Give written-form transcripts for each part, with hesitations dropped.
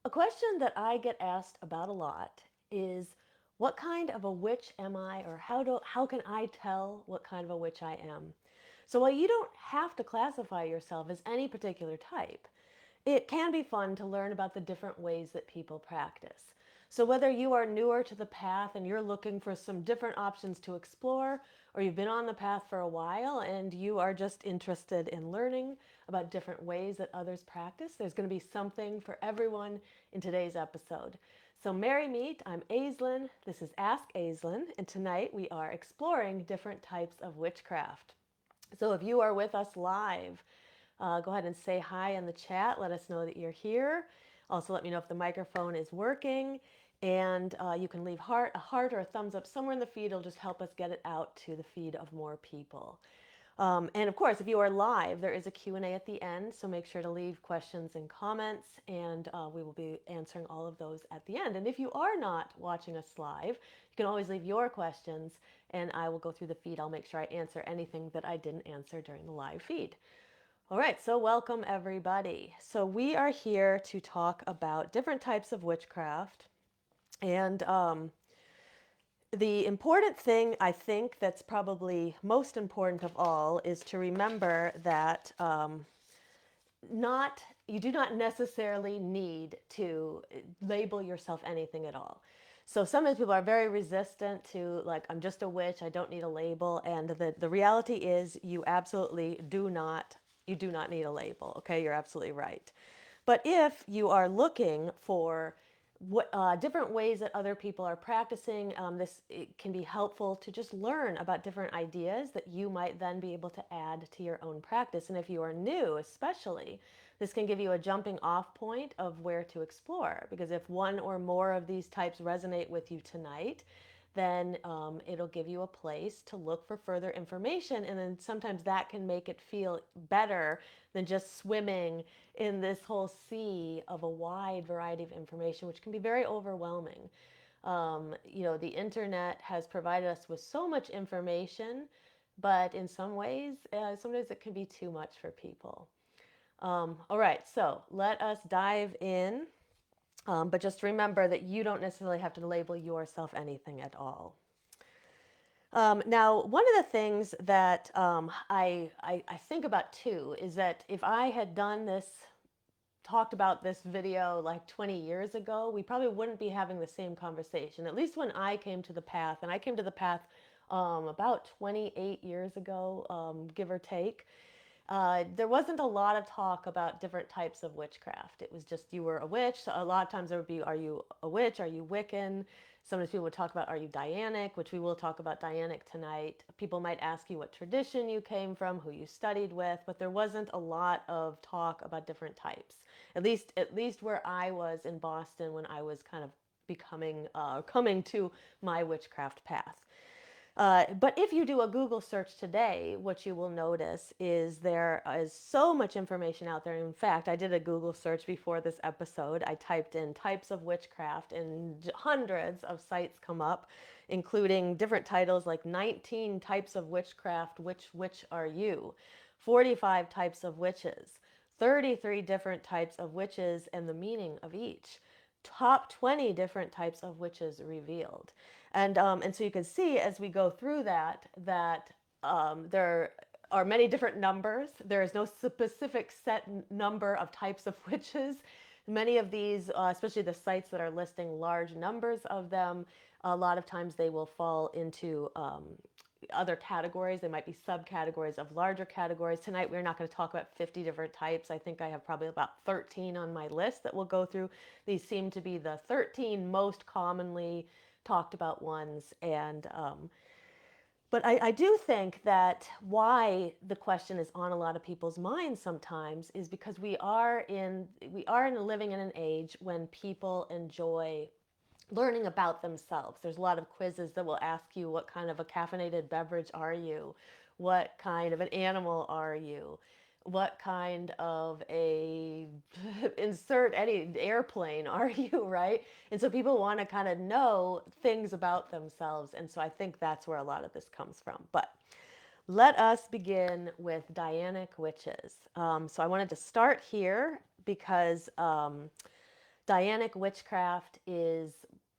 A question that I get asked about a lot is what kind of a witch am I, or how can I tell what kind of a witch I am? So while you don't have to classify yourself as any particular type, it can be fun to learn about the different ways that people practice. So, whether you are newer to the path and you're looking for some different options to explore, or you've been on the path for a while and you are just interested in learning about different ways that others practice, there's going to be something for everyone in today's episode. So, merry meet, I'm Aislin. This is Ask Aislin, and tonight we are exploring different types of witchcraft. So, if you are with us live, go ahead and say hi in the chat. Let us know that you're here. Also, let me know if the microphone is working. And you can leave a heart or a thumbs up somewhere in the feed. It'll just help us get it out to the feed of more people. And of course, if you are live, there is a Q&A at the end, so make sure to leave questions and comments, and we will be answering all of those at the end. And if you are not watching us live, you can always leave your questions, and I will go through the feed. I'll make sure I answer anything that I didn't answer during the live feed. All right, so welcome everybody. So we are here to talk about different types of witchcraft. And the important thing, I think, that's probably most important of all is to remember that not you do not necessarily need to label yourself anything at all. So sometimes people are very resistant to, like, I'm just a witch, I don't need a label. And the reality is you do not need a label. Okay, you're absolutely right. But if you are looking for different ways that other people are practicing, this it can be helpful to just learn about different ideas that you might then be able to add to your own practice. And if you are new, especially, this can give you a jumping off point of where to explore. Because if one or more of these types resonate with you tonight, then it'll give you a place to look for further information. And then sometimes that can make it feel better than just swimming in this whole sea of a wide variety of information, which can be very overwhelming. The internet has provided us with so much information, but in some ways, sometimes it can be too much for people. All right, so let us dive in. But just remember that you don't necessarily have to label yourself anything at all. Now, one of the things that I think about too is that if I had talked about this video like 20 years ago, we probably wouldn't be having the same conversation. At least when I came to the path, and I came to the path about 28 years ago, give or take. There wasn't a lot of talk about different types of witchcraft. It was just you were a witch. So a lot of times there would be, are you a witch? Are you Wiccan? Sometimes people would talk about, are you Dianic? Which we will talk about Dianic tonight. People might ask you what tradition you came from, who you studied with, but there wasn't a lot of talk about different types. At least where I was in Boston when I was kind of coming to my witchcraft path. But if you do a Google search today, what you will notice is there is so much information out there. In fact, I did a Google search before this episode. I typed in types of witchcraft, and hundreds of sites come up, including different titles like 19 types of witchcraft, which witch are you? 45 types of witches, 33 different types of witches and the meaning of each, top 20 different types of witches revealed. And so you can see as we go through that there are many different numbers. There is no specific set number of types of witches. Many of these, especially the sites that are listing large numbers of them, a lot of times they will fall into other categories. They might be subcategories of larger categories. Tonight, we're not going to talk about 50 different types. I think I have probably about 13 on my list that we'll go through. These seem to be the 13 most commonly talked about ones. But I do think that why the question is on a lot of people's minds sometimes is because we are living in an age when people enjoy learning about themselves. There's a lot of quizzes that will ask you, what kind of a caffeinated beverage are you? What kind of an animal are you? What kind of a insert any airplane are you, right? And so people want to kind of know things about themselves. And so I think that's where a lot of this comes from. But let us begin with Dianic witches. So I wanted to start here because Dianic witchcraft is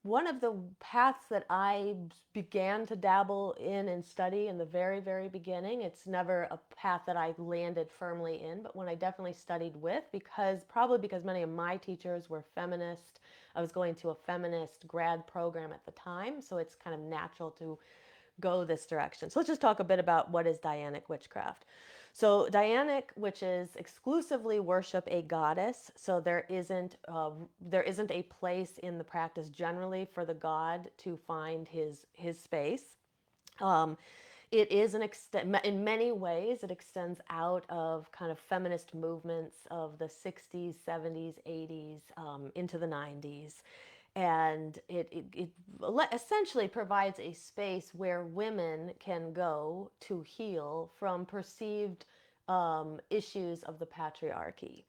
one of the paths that I began to dabble in and study in the very, very beginning. It's never a path that I landed firmly in, but one I definitely studied with probably because many of my teachers were feminist. I was going to a feminist grad program at the time, so it's kind of natural to go this direction. So let's just talk a bit about what is Dianic witchcraft. So Dianic witches exclusively worship a goddess. So there isn't a place in the practice generally for the god to find his space. Um, it is an extent in many ways. It extends out of kind of feminist movements of the 60s, 70s, 80s, into the 90s, and it essentially provides a space where women can go to heal from perceived issues of the patriarchy.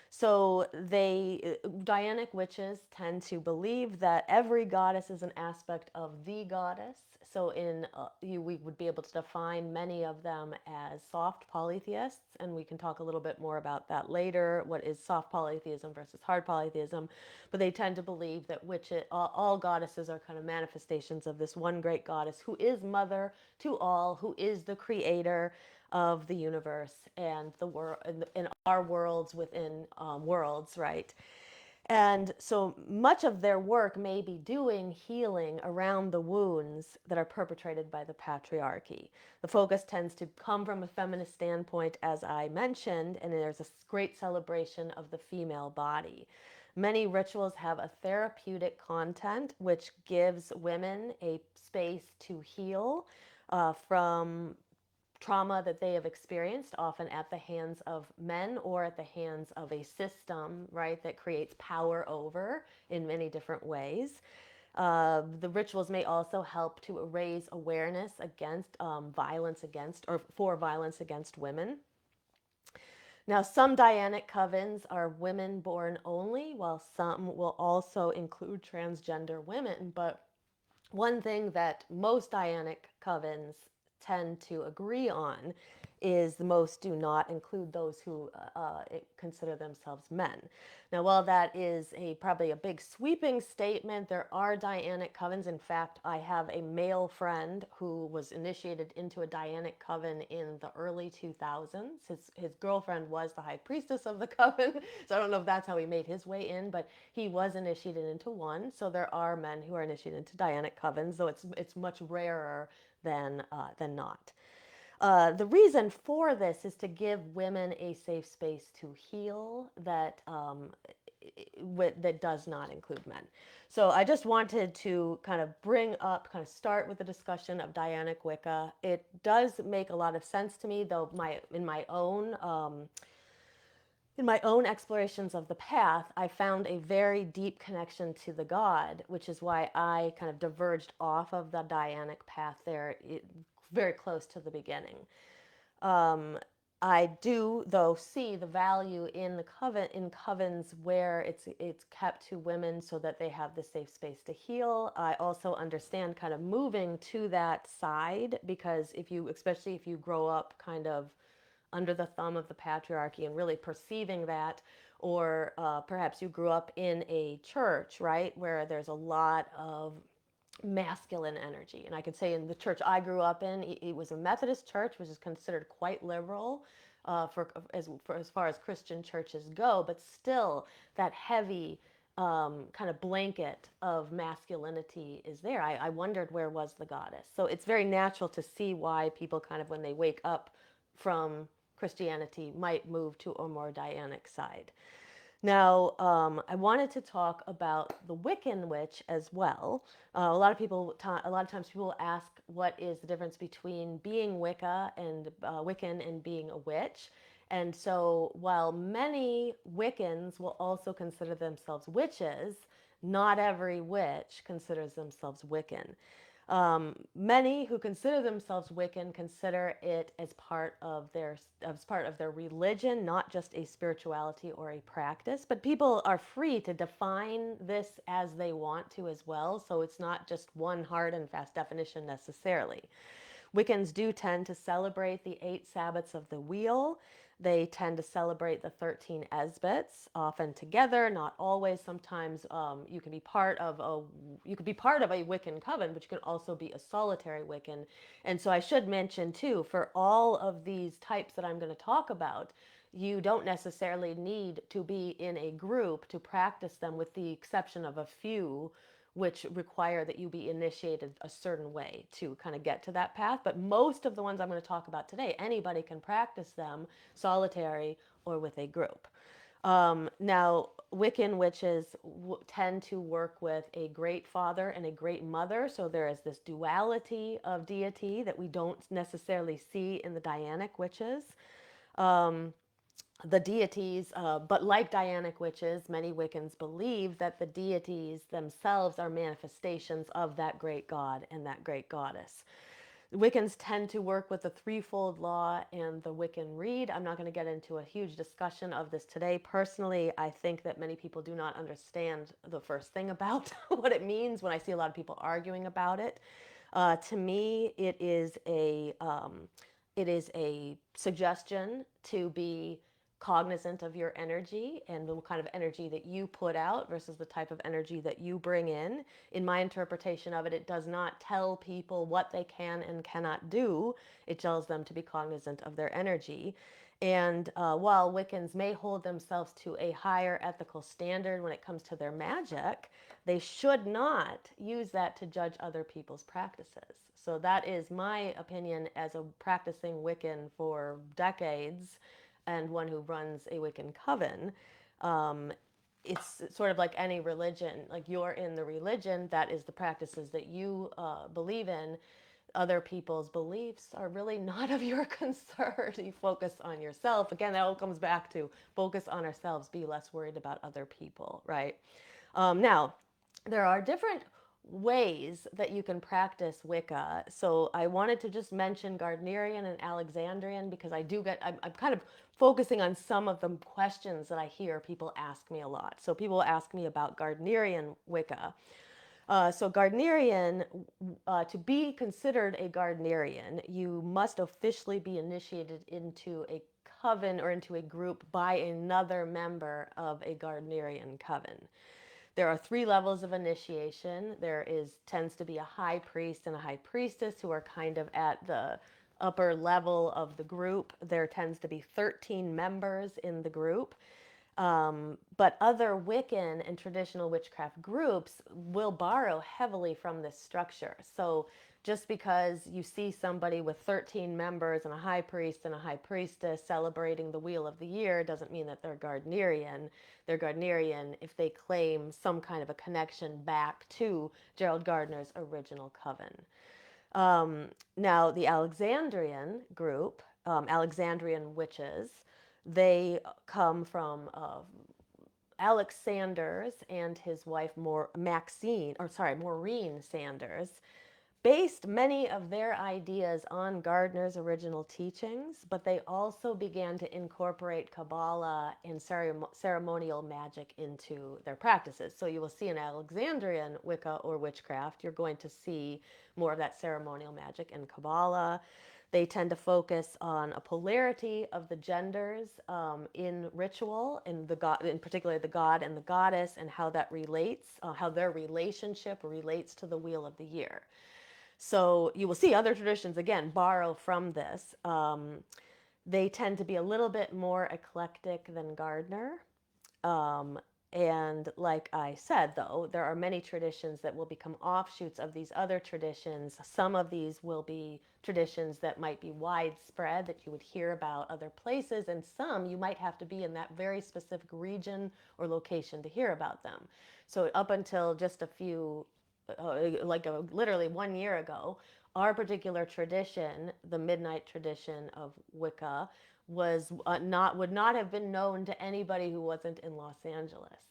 So Dianic witches tend to believe that every goddess is an aspect of the goddess. So we would be able to define many of them as soft polytheists, and we can talk a little bit more about that later. What is soft polytheism versus hard polytheism? But they tend to believe that all goddesses are kind of manifestations of this one great goddess who is mother to all, who is the creator of the universe and the world, in our worlds within worlds, right? And so much of their work may be doing healing around the wounds that are perpetrated by the patriarchy. The focus tends to come from a feminist standpoint, as I mentioned, and there's a great celebration of the female body. Many rituals have a therapeutic content, which gives women a space to heal from trauma that they have experienced, often at the hands of men or at the hands of a system, right, that creates power over in many different ways. The rituals may also help to raise awareness against violence against or for violence against women. Now, some Dianic covens are women born only, while some will also include transgender women. But one thing that most Dianic covens tend to agree on is most do not include those who consider themselves men. Now, while that is probably a big sweeping statement, there are Dianic covens. In fact, I have a male friend who was initiated into a Dianic coven in the early 2000s. His girlfriend was the high priestess of the coven, so I don't know if that's how he made his way in, but he was initiated into one. So there are men who are initiated into Dianic covens, though it's much rarer than not. The reason for this is to give women a safe space to heal that does not include men. So I just wanted to kind of start with the discussion of Dianic Wicca. It does make a lot of sense to me, though in my own explorations of the path, I found a very deep connection to the god, which is why I kind of diverged off of the Dianic path there, very close to the beginning. Um, I do, though, see the value in covens where it's kept to women so that they have the safe space to heal. I also understand kind of moving to that side because especially if you grow up kind of under the thumb of the patriarchy and really perceiving that, or perhaps you grew up in a church, right, where there's a lot of masculine energy. And I could say in the church I grew up in, it was a Methodist church, which is considered quite liberal as far as Christian churches go, but still that heavy kind of blanket of masculinity is there. I wondered where was the goddess. So it's very natural to see why people kind of, when they wake up from Christianity, might move to a more Dianic side. Now, I wanted to talk about the Wiccan witch as well. A lot of times people ask, what is the difference between being Wicca and Wiccan and being a witch? And so, while many Wiccans will also consider themselves witches, not every witch considers themselves Wiccan. Many who consider themselves Wiccan consider it as part of their religion, not just a spirituality or a practice. But people are free to define this as they want to as well. So it's not just one hard and fast definition necessarily. Wiccans do tend to celebrate the 8 Sabbats of the Wheel. They tend to celebrate the 13 Esbats, often together, not always. Sometimes you can be part of a Wiccan coven, but you can also be a solitary Wiccan. And so I should mention too, for all of these types that I'm going to talk about, you don't necessarily need to be in a group to practice them, with the exception of a few which require that you be initiated a certain way to kind of get to that path. But most of the ones I'm going to talk about today, anybody can practice them solitary or with a group. Now, Wiccan witches tend to work with a great father and a great mother. So there is this duality of deity that we don't necessarily see in the Dianic witches. The deities, but like Dianic witches, many Wiccans believe that the deities themselves are manifestations of that great god and that great goddess. Wiccans tend to work with the threefold law and the Wiccan Rede. I'm not going to get into a huge discussion of this today. Personally, I think that many people do not understand the first thing about what it means when I see a lot of people arguing about it. To me, it is a suggestion to be cognizant of your energy and the kind of energy that you put out versus the type of energy that you bring in. In my interpretation of it, it does not tell people what they can and cannot do. It tells them to be cognizant of their energy. And while Wiccans may hold themselves to a higher ethical standard when it comes to their magic, they should not use that to judge other people's practices. So that is my opinion as a practicing Wiccan for decades and one who runs a Wiccan coven. Um, it's sort of like any religion. Like, you're in the religion, that is the practices that you believe in. Other people's beliefs are really not of your concern. You focus on yourself. Again, that all comes back to focus on ourselves, be less worried about other people, right? Now, there are different ways that you can practice Wicca. So I wanted to just mention Gardnerian and Alexandrian because I'm kind of focusing on some of the questions that I hear people ask me a lot. So people ask me about Gardnerian Wicca. So Gardnerian, to be considered a Gardnerian, you must officially be initiated into a coven or into a group by another member of a Gardnerian coven. There are 3 levels of initiation. Tends to be a high priest and a high priestess who are kind of at the upper level of the group. There tends to be 13 members in the group. But other Wiccan and traditional witchcraft groups will borrow heavily from this structure. So just because you see somebody with 13 members and a high priest and a high priestess celebrating the Wheel of the Year doesn't mean that they're Gardnerian. They're Gardnerian if they claim some kind of a connection back to Gerald Gardner's original coven. Now, the Alexandrian group, Alexandrian witches, they come from Alex Sanders and his wife Maureen Sanders, based many of their ideas on Gardner's original teachings, but they also began to incorporate Kabbalah and ceremonial magic into their practices. So you will see in Alexandrian Wicca or witchcraft, you're going to see more of that ceremonial magic and Kabbalah. They tend to focus on a polarity of the genders in ritual, in particular the god and the goddess, and how that relates, how their relationship relates to the Wheel of the Year. So you will see other traditions, again, borrow from this. They tend to be a little bit more eclectic than Gardner. And like I said, though, there are many traditions that will become offshoots of these other traditions. Some of these will be traditions that might be widespread, that you would hear about other places, and some you might have to be in that very specific region or location to hear about them. So up until just a few, literally 1 year ago, our particular tradition, the midnight tradition of Wicca, would not have been known to anybody who wasn't in Los Angeles.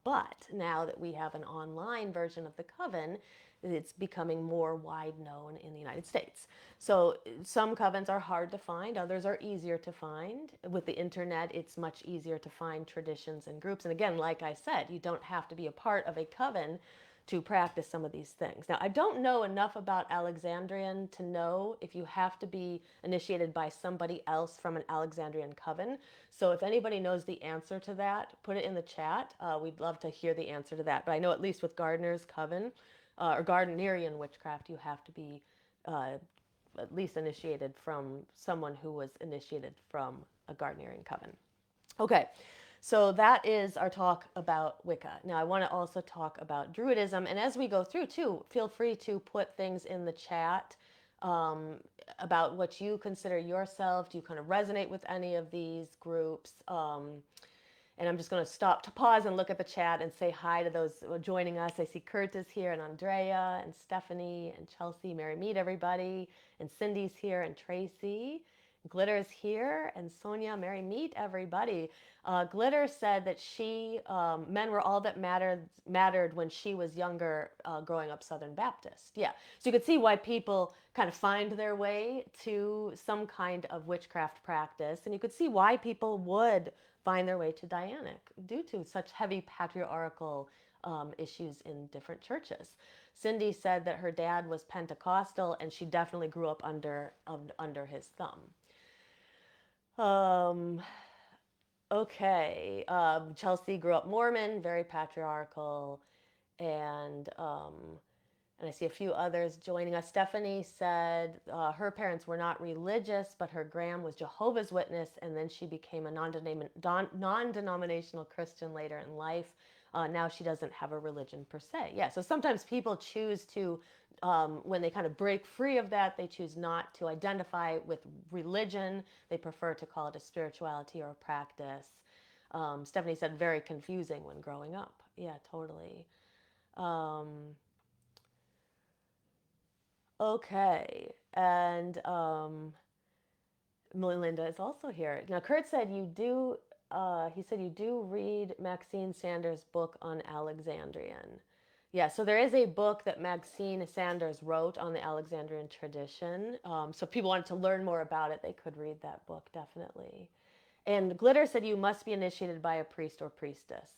But now that we have an online version of the coven, it's becoming more wide known in the United States. So some covens are hard to find, others are easier to find. With the internet, it's much easier to find traditions and groups. And again, like I said, you don't have to be a part of a coven to practice some of these things. Now, I don't know enough about Alexandrian to know if you have to be initiated by somebody else from an Alexandrian coven. So if anybody knows the answer to that, put it in the chat. We'd love to hear the answer to that. But I know at least with Gardner's coven or Gardnerian witchcraft, you have to be uh, at least initiated from someone who was initiated from a Gardnerian coven. Okay, so that is our talk about Wicca. Now, I want to also talk about Druidism. And as we go through, too, feel free to put things in the chat um, about what you consider yourself. Do you kind of resonate with any of these groups? And I'm just going to stop to pause and look at the chat and say hi to those joining us. I see Kurt is here, and Andrea, and Stephanie, and Chelsea. Merry meet everybody. And Cindy's here, and Tracy. Glitter's here, and Sonia. Merry meet everybody. Glitter said that men were all that mattered when she was younger, growing up Southern Baptist. Yeah, so you could see why people kind of find their way to some kind of witchcraft practice, and you could see why people would find their way to Dianic due to such heavy patriarchal issues in different churches. Cindy said that her dad was Pentecostal, and she definitely grew up under his thumb. Okay, Chelsea grew up Mormon, very patriarchal, and I see a few others joining us. Stephanie said her parents were not religious, but her gram was Jehovah's Witness, and then she became a non-denominational Christian later in life. Now she doesn't have a religion per se. Yeah, so sometimes people choose to, when they kind of break free of that, they choose not to identify with religion. They prefer to call it a spirituality or a practice. Stephanie said very confusing when growing up. Yeah, totally. Okay, and Melinda is also here. Now, Kurt said you do. He said you do read Maxine Sanders' book on Alexandrian. Yeah, so there is a book that Maxine Sanders wrote on the Alexandrian tradition. So if people wanted to learn more about it, they could read that book, definitely. And Glitter said you must be initiated by a priest or priestess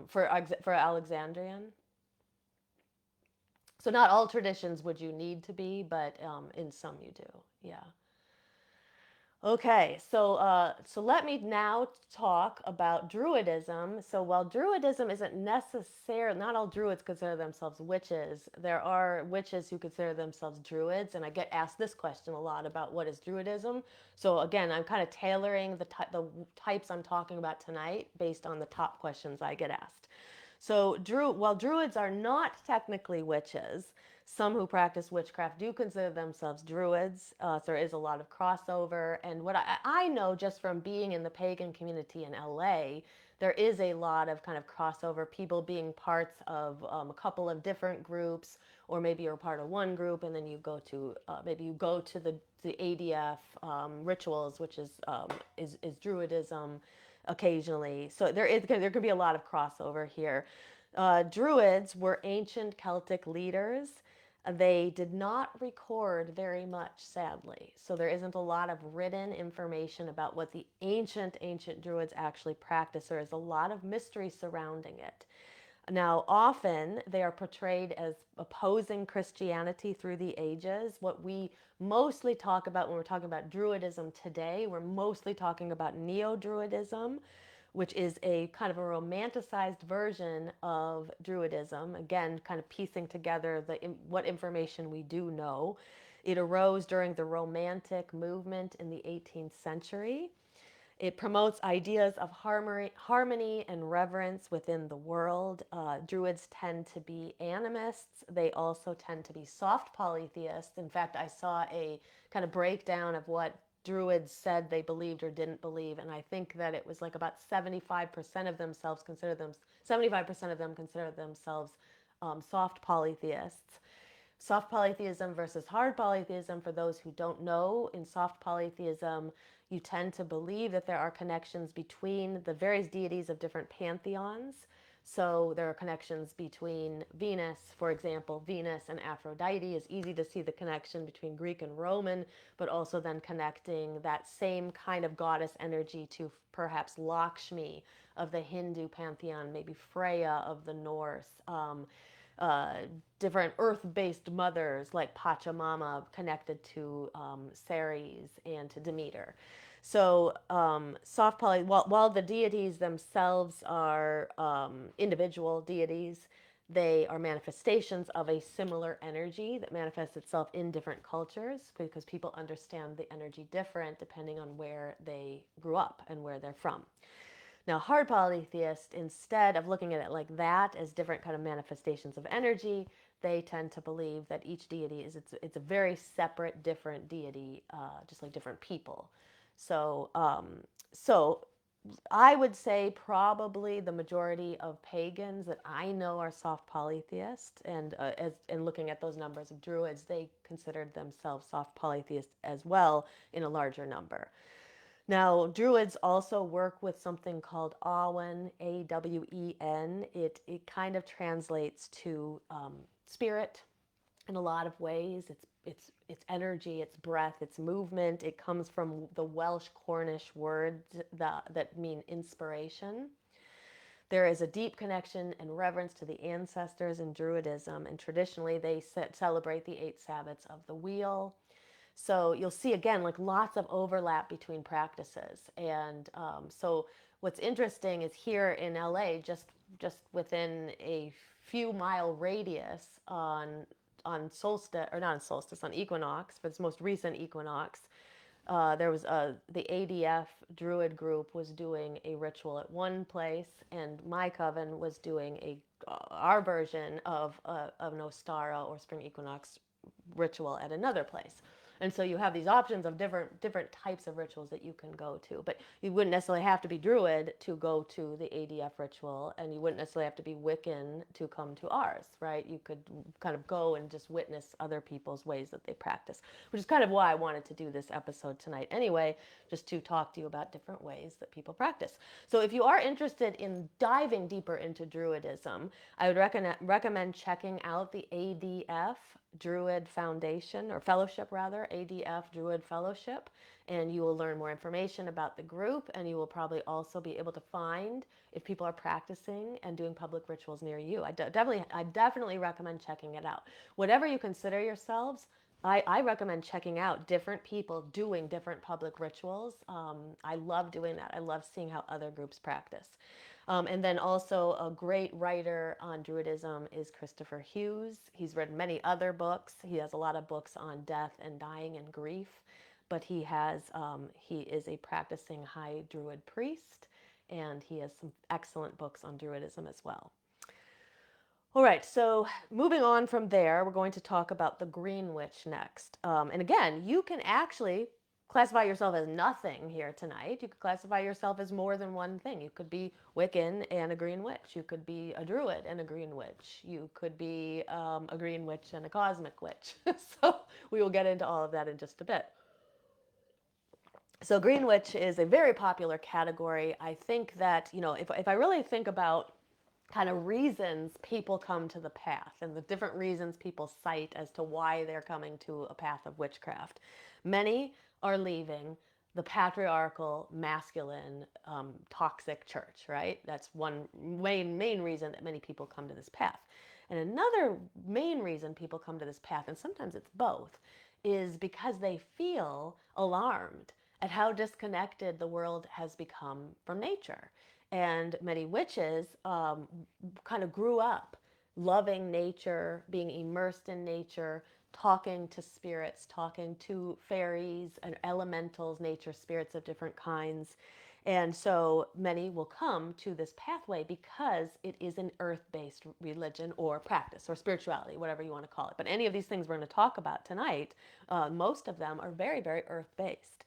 for Alexandrian. So not all traditions would you need to be, but in some you do. Yeah. Okay, so let me now talk about Druidism. So while Druidism isn't necessarily, not all Druids consider themselves witches. There are witches who consider themselves Druids, and I get asked this question a lot about what is Druidism. So again, I'm kind of tailoring the types I'm talking about tonight based on the top questions I get asked. So while Druids are not technically witches, some who practice witchcraft do consider themselves Druids. So there is a lot of crossover. And what I know just from being in the pagan community in LA, there is a lot of kind of crossover, people being parts of a couple of different groups, or maybe you're part of one group and then you go to the ADF rituals, which is Druidism occasionally. So there could be a lot of crossover here. Druids were ancient Celtic leaders. They did not record very much, sadly. So there isn't a lot of written information about what the ancient Druids actually practiced. There is a lot of mystery surrounding it. Now, often they are portrayed as opposing Christianity through the ages. What we mostly talk about when we're talking about Druidism today, we're mostly talking about Neo-Druidism, which is a kind of a romanticized version of Druidism. Again, kind of piecing together what information we do know. It arose during the Romantic movement in the 18th century. It promotes ideas of harmony and reverence within the world. Druids tend to be animists. They also tend to be soft polytheists. In fact, I saw a kind of breakdown of what Druids said they believed or didn't believe, and I think that it was like about 75% of them consider themselves soft polytheists. Soft polytheism versus hard polytheism, for those who don't know, in soft polytheism, you tend to believe that there are connections between the various deities of different pantheons. So there are connections between Venus, for example, Venus and Aphrodite. Is easy to see the connection between Greek and Roman, but also then connecting that same kind of goddess energy to perhaps Lakshmi of the Hindu pantheon, maybe Freya of the Norse. different earth-based mothers like Pachamama connected to Ceres and to Demeter. So soft poly, while the deities themselves are individual deities, they are manifestations of a similar energy that manifests itself in different cultures because people understand the energy different depending on where they grew up and where they're from. Now, hard polytheist, instead of looking at it like that as different kind of manifestations of energy, they tend to believe that each deity is it's a very separate, different deity, just like different people. So, so I would say probably the majority of pagans that I know are soft polytheists, and looking at those numbers of druids, they considered themselves soft polytheists as well in a larger number. Now, Druids also work with something called Awen, Awen. It kind of translates to spirit in a lot of ways. It's energy, it's breath, it's movement. It comes from the Welsh Cornish words that mean inspiration. There is a deep connection and reverence to the ancestors in Druidism, and traditionally they celebrate the 8 Sabbats of the Wheel. So you'll see again, like lots of overlap between practices. And so what's interesting is here in LA, just within a few mile radius on solstice, or not on solstice, on equinox, but its most recent equinox, there was the ADF Druid group was doing a ritual at one place, and my coven was doing our version of an Ostara or spring equinox ritual at another place. And so you have these options of different types of rituals that you can go to. But you wouldn't necessarily have to be Druid to go to the ADF ritual, and you wouldn't necessarily have to be Wiccan to come to ours, right? You could kind of go and just witness other people's ways that they practice, which is kind of why I wanted to do this episode tonight anyway, just to talk to you about different ways that people practice. So if you are interested in diving deeper into Druidism, I would recommend checking out the ADF Druid Foundation, or Fellowship rather, ADF Druid Fellowship, and you will learn more information about the group, and you will probably also be able to find if people are practicing and doing public rituals near you. I definitely recommend checking it out. Whatever you consider yourselves, I recommend checking out different people doing different public rituals. I love doing that. I love seeing how other groups practice. And then also a great writer on Druidism is Christopher Hughes. He's written many other books. He has a lot of books on death and dying and grief, but he is a practicing high Druid priest, and he has some excellent books on Druidism as well. All right, so moving on from there, we're going to talk about the Green Witch next. And again, you can actually classify yourself as nothing here tonight. You could classify yourself as more than one thing. You could be Wiccan and a Green Witch. You could be a Druid and a Green Witch. You could be a Green Witch and a Cosmic Witch. So we will get into all of that in just a bit. So Green Witch is a very popular category. I think that, if I really think about kind of reasons people come to the path and the different reasons people cite as to why they're coming to a path of witchcraft. Many are leaving the patriarchal, masculine, toxic church, right? That's one main reason that many people come to this path. And another main reason people come to this path, and sometimes it's both, is because they feel alarmed at how disconnected the world has become from nature. And many witches kind of grew up loving nature, being immersed in nature, talking to spirits, talking to fairies and elementals, nature spirits of different kinds. And so many will come to this pathway because it is an earth-based religion or practice or spirituality, whatever you want to call it. But any of these things we're going to talk about tonight, most of them are very, very earth-based.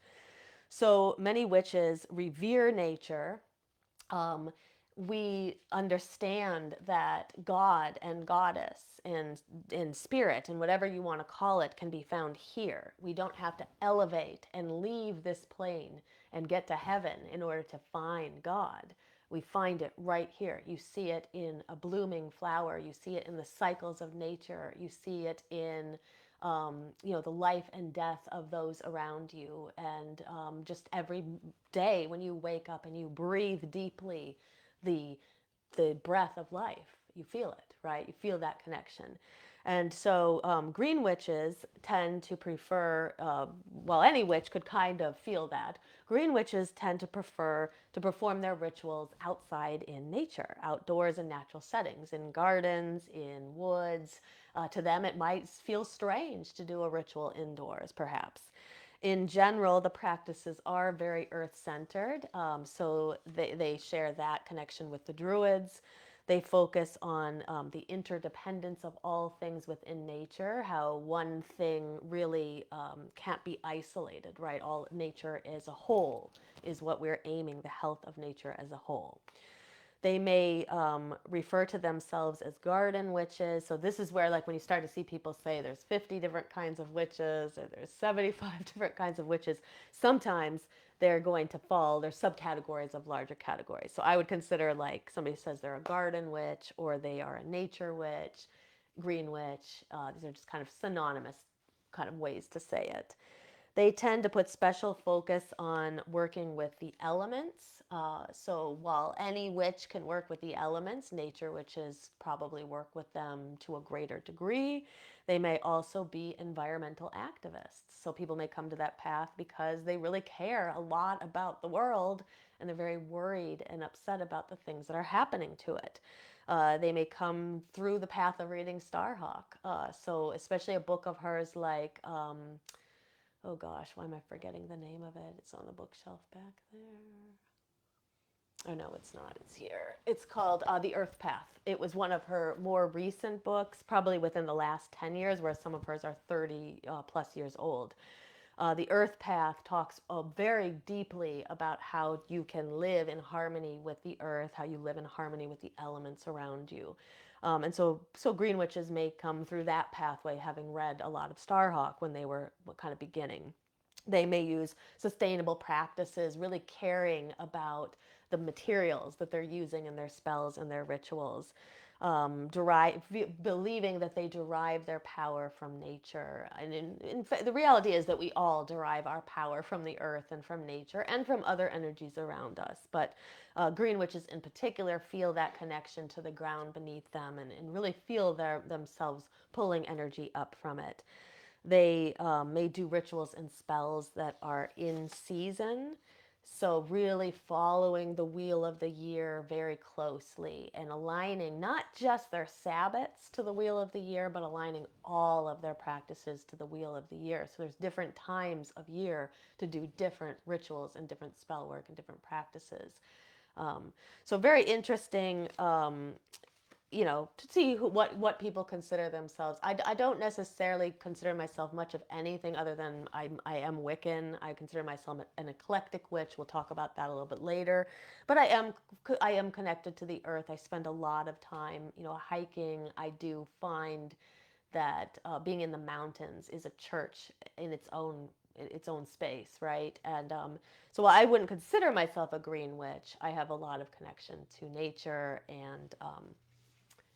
So many witches revere nature. We understand that God and goddess and spirit and whatever you want to call it can be found here. We don't have to elevate and leave this plane and get to heaven in order to find God. We find it right here. You see it in a blooming flower. You see it in the cycles of nature. You see it in the life and death of those around you. And just every day when you wake up and you breathe deeply the breath of life, you feel it, right? You feel that connection. And so green witches tend to prefer, well, any witch could kind of feel that. Green witches tend to prefer to perform their rituals outside in nature, outdoors in natural settings, in gardens, in woods. To them, it might feel strange to do a ritual indoors, perhaps. In general, the practices are very earth centered. So they share that connection with the Druids. They focus on the interdependence of all things within nature, how one thing really can't be isolated, right? All nature as a whole is what we're aiming, the health of nature as a whole. They may refer to themselves as garden witches. So this is where, like, when you start to see people say there's 50 different kinds of witches or there's 75 different kinds of witches, sometimes they're going to fall, they're subcategories of larger categories. So I would consider, like, somebody says they're a garden witch or they are a nature witch, green witch. These are just kind of synonymous kind of ways to say it. They tend to put special focus on working with the elements. So while any witch can work with the elements, nature witches probably work with them to a greater degree. They may also be environmental activists. So people may come to that path because they really care a lot about the world and they're very worried and upset about the things that are happening to it. They may come through the path of reading Starhawk. So especially a book of hers like oh gosh, why am I forgetting the name of it? It's on the bookshelf back there. Oh no, it's not. It's here. It's called The Earth Path. It was one of her more recent books, probably within the last 10 years, whereas some of hers are 30 plus years old. The Earth Path talks very deeply about how you can live in harmony with the earth, how you live in harmony with the elements around you. And so green witches may come through that pathway, having read a lot of Starhawk when they were kind of beginning. They may use sustainable practices, really caring about the materials that they're using in their spells and their rituals, believing that they derive their power from nature. And in fact, the reality is that we all derive our power from the earth and from nature and from other energies around us. But green witches in particular feel that connection to the ground beneath them and really feel themselves pulling energy up from it. They may do rituals and spells that are in season. So, really following the wheel of the year very closely and aligning not just their Sabbats to the wheel of the year, but aligning all of their practices to the wheel of the year. So, there's different times of year to do different rituals and different spell work and different practices. So, very interesting to see what people consider themselves. I don't necessarily consider myself much of anything other than I am Wiccan. I consider myself an eclectic witch. We'll talk about that a little bit later. But I am connected to the earth. I spend a lot of time, hiking. I do find that being in the mountains is a church in its own space, right? And so while I wouldn't consider myself a green witch, I have a lot of connection to nature and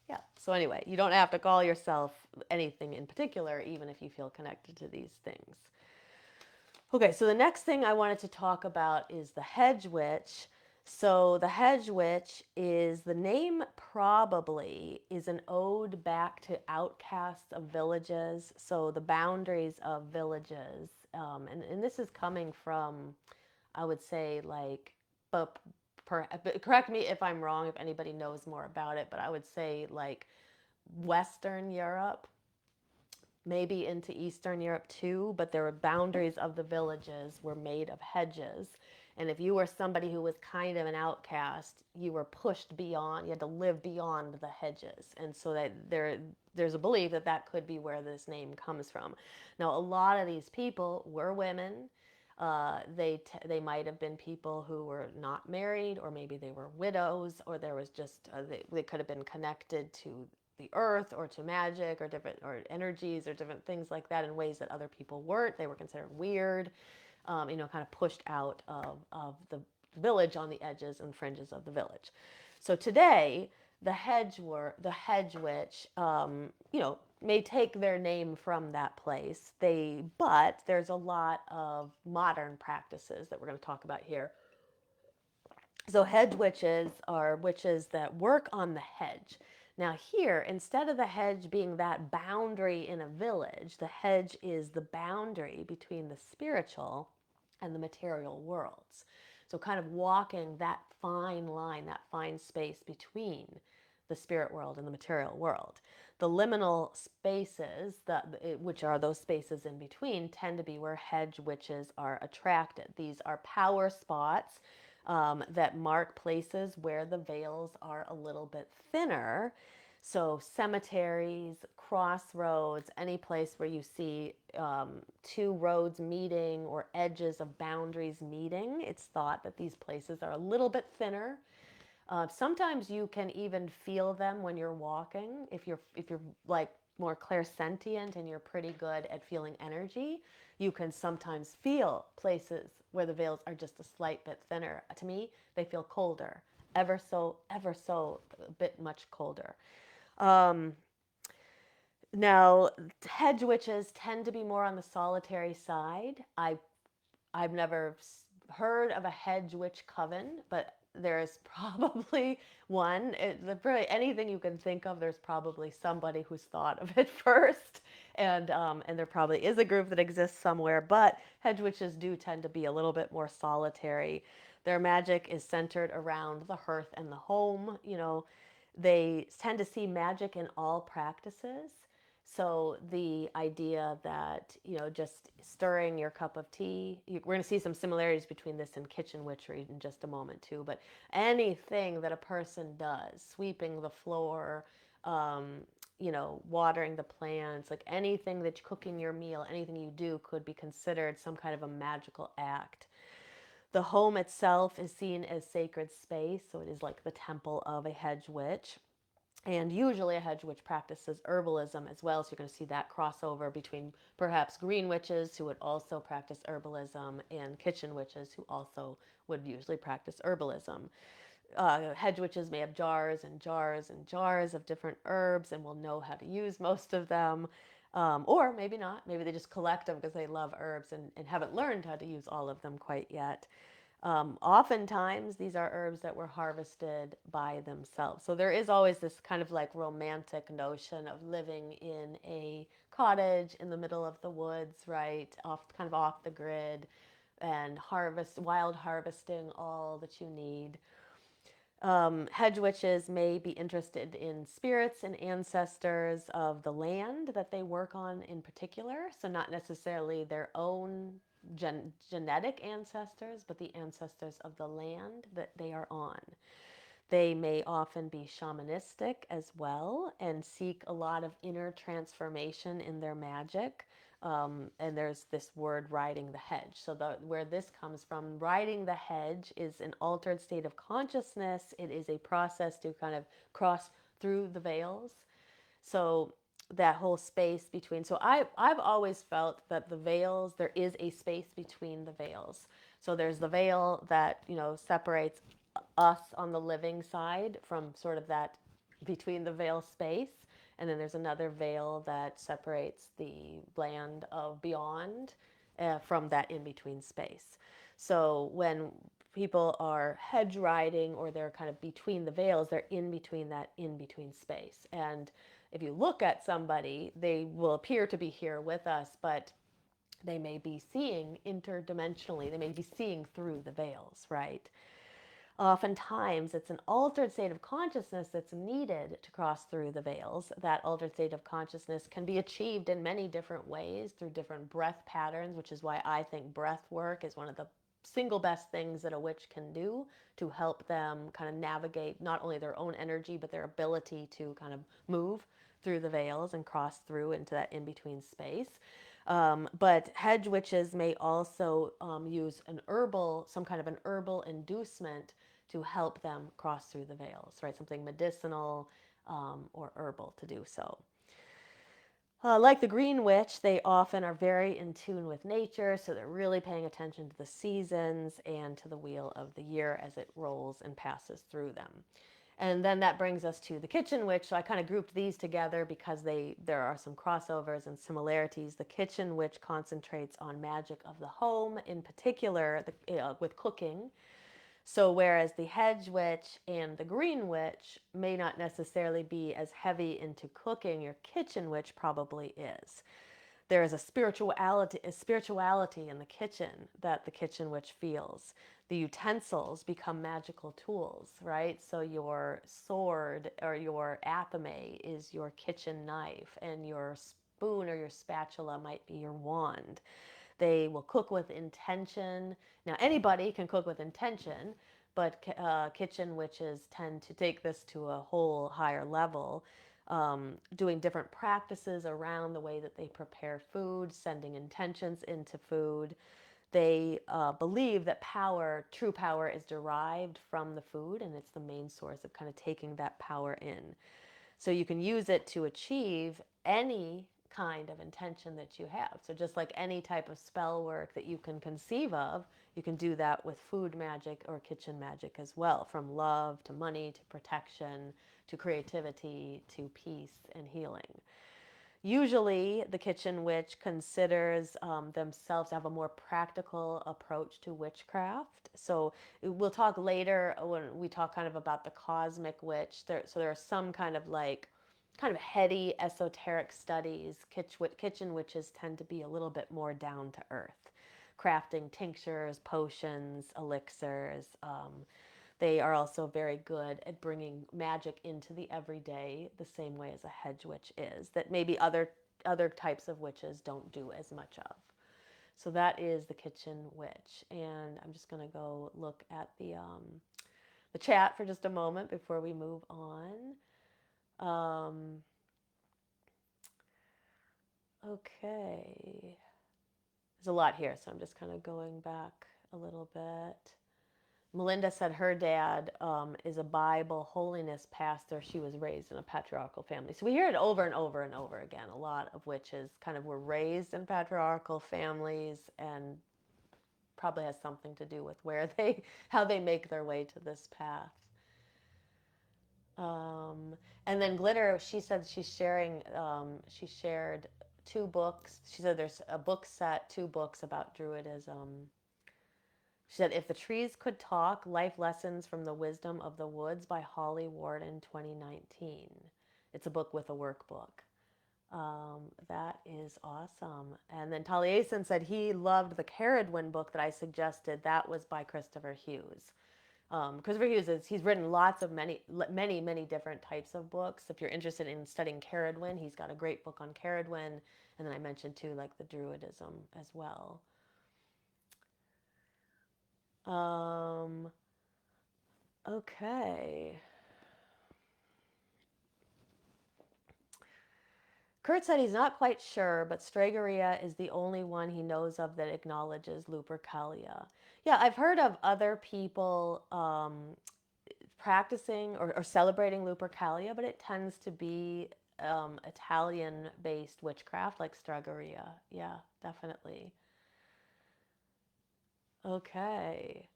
yeah. So anyway, you don't have to call yourself anything in particular, even if you feel connected to these things. Okay, so the next thing I wanted to talk about is the Hedge Witch. So the Hedge Witch is the name probably is an ode back to outcasts of villages. So the boundaries of villages. And this is coming from, I would say, like, but correct me if I'm wrong, if anybody knows more about it, but I would say like Western Europe, maybe into Eastern Europe too, but there were boundaries of the villages were made of hedges. And if you were somebody who was kind of an outcast, you were pushed beyond, you had to live beyond the hedges. And so that there's a belief that that could be where this name comes from. Now, a lot of these people were women. They might have been people who were not married, or maybe they were widows, or there was just they could have been connected to the earth or to magic or different or energies or different things like that in ways that other people weren't. They were considered weird, kind of pushed out of the village on the edges and fringes of the village. So today, the hedge witch, may take their name from that place. But there's a lot of modern practices that we're going to talk about here. So hedge witches are witches that work on the hedge. Now, here, instead of the hedge being that boundary in a village, the hedge is the boundary between the spiritual and the material worlds. So, kind of walking that fine line, that fine space between the spirit world and the material world. The liminal spaces, which are those spaces in between, tend to be where hedge witches are attracted. These are power spots that mark places where the veils are a little bit thinner. So, cemeteries, crossroads, any place where you see two roads meeting or edges of boundaries meeting, it's thought that these places are a little bit thinner. Sometimes you can even feel them when you're walking. If you're like more clairsentient and you're pretty good at feeling energy, you can sometimes feel places where the veils are just a slight bit thinner. To me, they feel colder, ever so a bit much colder. Um, Now, hedge witches tend to be more on the solitary side. I've never heard of a hedge witch coven, but there's probably one. Really anything you can think of, there's probably somebody who's thought of it first, and there probably is a group that exists somewhere. But hedge witches do tend to be a little bit more solitary. Their magic is centered around the hearth and the home. They tend to see magic in all practices. So the idea that, just stirring your cup of tea, we're going to see some similarities between this and kitchen witchery in just a moment too, but anything that a person does, sweeping the floor, watering the plants, like anything that cooking your meal, anything you do could be considered some kind of a magical act. The home itself is seen as sacred space, so it is like the temple of a hedge witch. And usually a hedge witch practices herbalism as well. So you're going to see that crossover between perhaps green witches who would also practice herbalism and kitchen witches who also would usually practice herbalism. Hedge witches may have jars and jars and jars of different herbs and will know how to use most of them. Or maybe not. Maybe they just collect them because they love herbs and haven't learned how to use all of them quite yet. Oftentimes, these are herbs that were harvested by themselves. So there is always this kind of like romantic notion of living in a cottage in the middle of the woods, right? Kind of off the grid, and wild harvesting all that you need. Hedge witches may be interested in spirits and ancestors of the land that they work on in particular. So, not necessarily their own genetic ancestors, but the ancestors of the land that they are on. They may often be shamanistic as well and seek a lot of inner transformation in their magic. And there's this word riding the hedge. So where this comes from, riding the hedge is an altered state of consciousness. It is a process to kind of cross through the veils. So that whole space between. So I've always felt that the veils, there is a space between the veils. So there's the veil that, separates us on the living side from sort of that between the veil space. And then there's another veil that separates the land of beyond from that in between space. So when people are hedge riding or they're kind of between the veils, they're in between that in between space. And if you look at somebody, they will appear to be here with us, but they may be seeing interdimensionally. They may be seeing through the veils, right? Oftentimes, it's an altered state of consciousness that's needed to cross through the veils. That altered state of consciousness can be achieved in many different ways through different breath patterns, which is why I think breath work is one of the single best things that a witch can do to help them kind of navigate not only their own energy, but their ability to kind of move through the veils and cross through into that in-between space. But hedge witches may also use some kind of an herbal inducement to help them cross through the veils, right? Something medicinal or herbal to do so. Like the green witch, they often are very in tune with nature, so they're really paying attention to the seasons and to the wheel of the year as it rolls and passes through them. And then that brings us to the kitchen witch. So I kind of grouped these together because there are some crossovers and similarities. The kitchen witch concentrates on magic of the home, in particular with cooking. So whereas the hedge witch and the green witch may not necessarily be as heavy into cooking, your kitchen witch probably is. There is a spirituality in the kitchen that the kitchen witch feels. The utensils become magical tools, right? So your sword or your athame is your kitchen knife, and your spoon or your spatula might be your wand. They will cook with intention. Now, anybody can cook with intention, but kitchen witches tend to take this to a whole higher level, doing different practices around the way that they prepare food, sending intentions into food. They believe that power, true power, is derived from the food, and it's the main source of kind of taking that power in. So you can use it to achieve any kind of intention that you have. So just like any type of spell work that you can conceive of, you can do that with food magic or kitchen magic as well, from love to money to protection to creativity to peace and healing. Usually, the kitchen witch considers themselves to have a more practical approach to witchcraft. So, we'll talk later when we talk kind of about the cosmic witch. So, there are some kind of heady esoteric studies. Kitchen witches tend to be a little bit more down to earth, crafting tinctures, potions, elixirs. They are also very good at bringing magic into the everyday, the same way as a hedge witch is, that maybe other types of witches don't do as much of. So that is the kitchen witch, and I'm just going to go look at the chat for just a moment before we move on. Okay, there's a lot here, so I'm just kind of going back a little bit. Melinda said her dad is a Bible holiness pastor. She was raised in a patriarchal family. So we hear it over and over and over again. A lot of witches kind of were raised in patriarchal families, and probably has something to do with how they make their way to this path. And then Glitter, she said she shared 2 books. She said there's a book set, 2 books about Druidism. She said, If the Trees Could Talk, Life Lessons from the Wisdom of the Woods by Holly Warden, 2019. It's a book with a workbook. That is awesome. And then Taliesin said he loved the Caradwin book that I suggested. That was by Christopher Hughes. Christopher Hughes he's written many different types of books. If you're interested in studying Caradwin, he's got a great book on Caradwin. And then I mentioned too, like the Druidism as well. Okay. Kurt said he's not quite sure, but Stregoria is the only one he knows of that acknowledges Lupercalia. Yeah, I've heard of other people practicing or celebrating Lupercalia, but it tends to be Italian-based witchcraft like Stregoria. Yeah, definitely. Okay.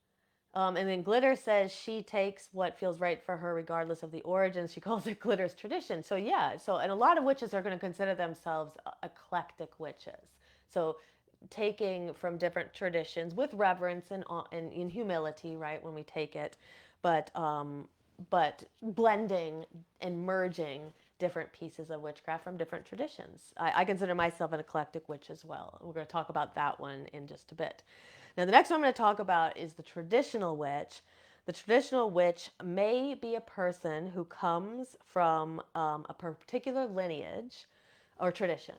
And then Glitter says she takes what feels right for her regardless of the origins. She calls it Glitter's tradition. So yeah, and a lot of witches are going to consider themselves eclectic witches. So taking from different traditions with reverence and in humility, right, when we take it, but blending and merging different pieces of witchcraft from different traditions. I consider myself an eclectic witch as well. We're going to talk about that one in just a bit. Now, the next one I'm going to talk about is the traditional witch. The traditional witch may be a person who comes from a particular lineage or tradition.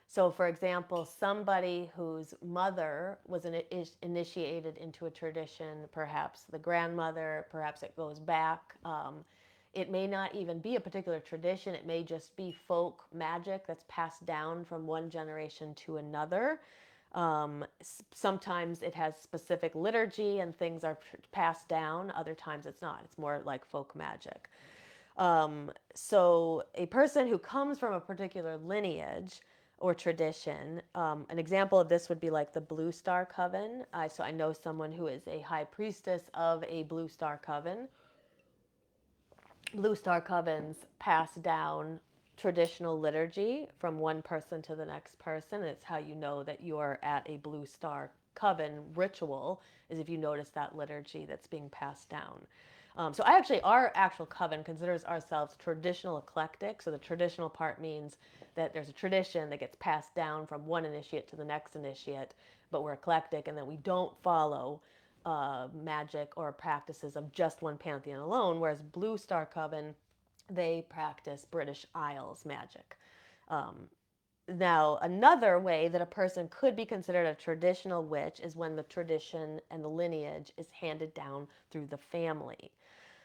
So, for example, somebody whose mother was initiated into a tradition, perhaps the grandmother, perhaps it goes back. It may not even be a particular tradition, it may just be folk magic that's passed down from one generation to another. Sometimes it has specific liturgy and things are passed down. Other times it's not. It's more like folk magic. So a person who comes from a particular lineage or tradition, an example of this would be like the Blue Star Coven. So I know someone who is a high priestess of a Blue Star Coven. Blue Star Covens pass down traditional liturgy from one person to the next person. It's how you know that you're at a Blue Star coven ritual is if you notice that liturgy that's being passed down. So I actually, our actual coven considers ourselves traditional eclectic. So the traditional part means that there's a tradition that gets passed down from one initiate to the next initiate, but we're eclectic and that we don't follow magic or practices of just one pantheon alone, whereas Blue Star Coven, they practice British Isles magic. Um, Now, another way that a person could be considered a traditional witch is when the tradition and the lineage is handed down through the family.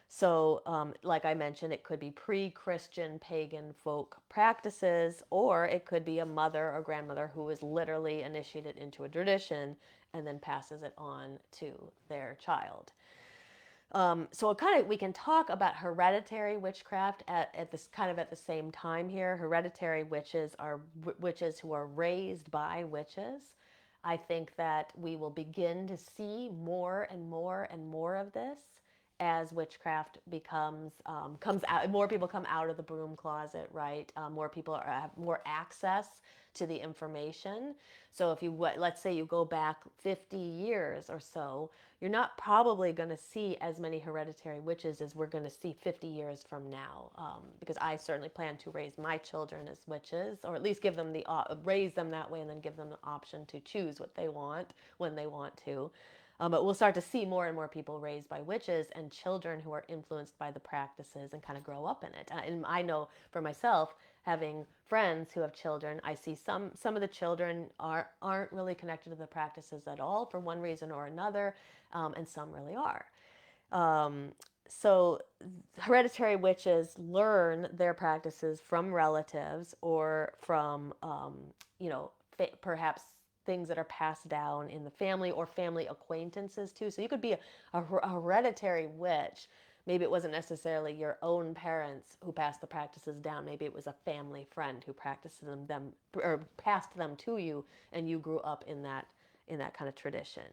So, like I mentioned, it could be pre Christian pagan folk practices, or it could be a mother or grandmother who is literally initiated into a tradition and then passes it on to their child. So kind of we can talk about hereditary witchcraft at this kind of at the same time here. Hereditary witches are witches who are raised by witches. I think that we will begin to see more and more and more of this as witchcraft becomes comes out. More people come out of the broom closet, right? More people have more access to the information. So if you let's say you go back 50 years or so, you're not probably going to see as many hereditary witches as we're going to see 50 years from now, because I certainly plan to raise my children as witches, or at least give them the raise them that way, and then give them the option to choose what they want when they want to. But we'll start to see more and more people raised by witches and children who are influenced by the practices and kind of grow up in it. And I know for myself, having friends who have children, I see some of the children aren't really connected to the practices at all for one reason or another, and some really are. Um, so hereditary witches learn their practices from relatives or from, perhaps things that are passed down in the family or family acquaintances too. So you could be a hereditary witch. Maybe it wasn't necessarily your own parents who passed the practices down. Maybe it was a family friend who practiced them or passed them to you, and you grew up in that kind of tradition.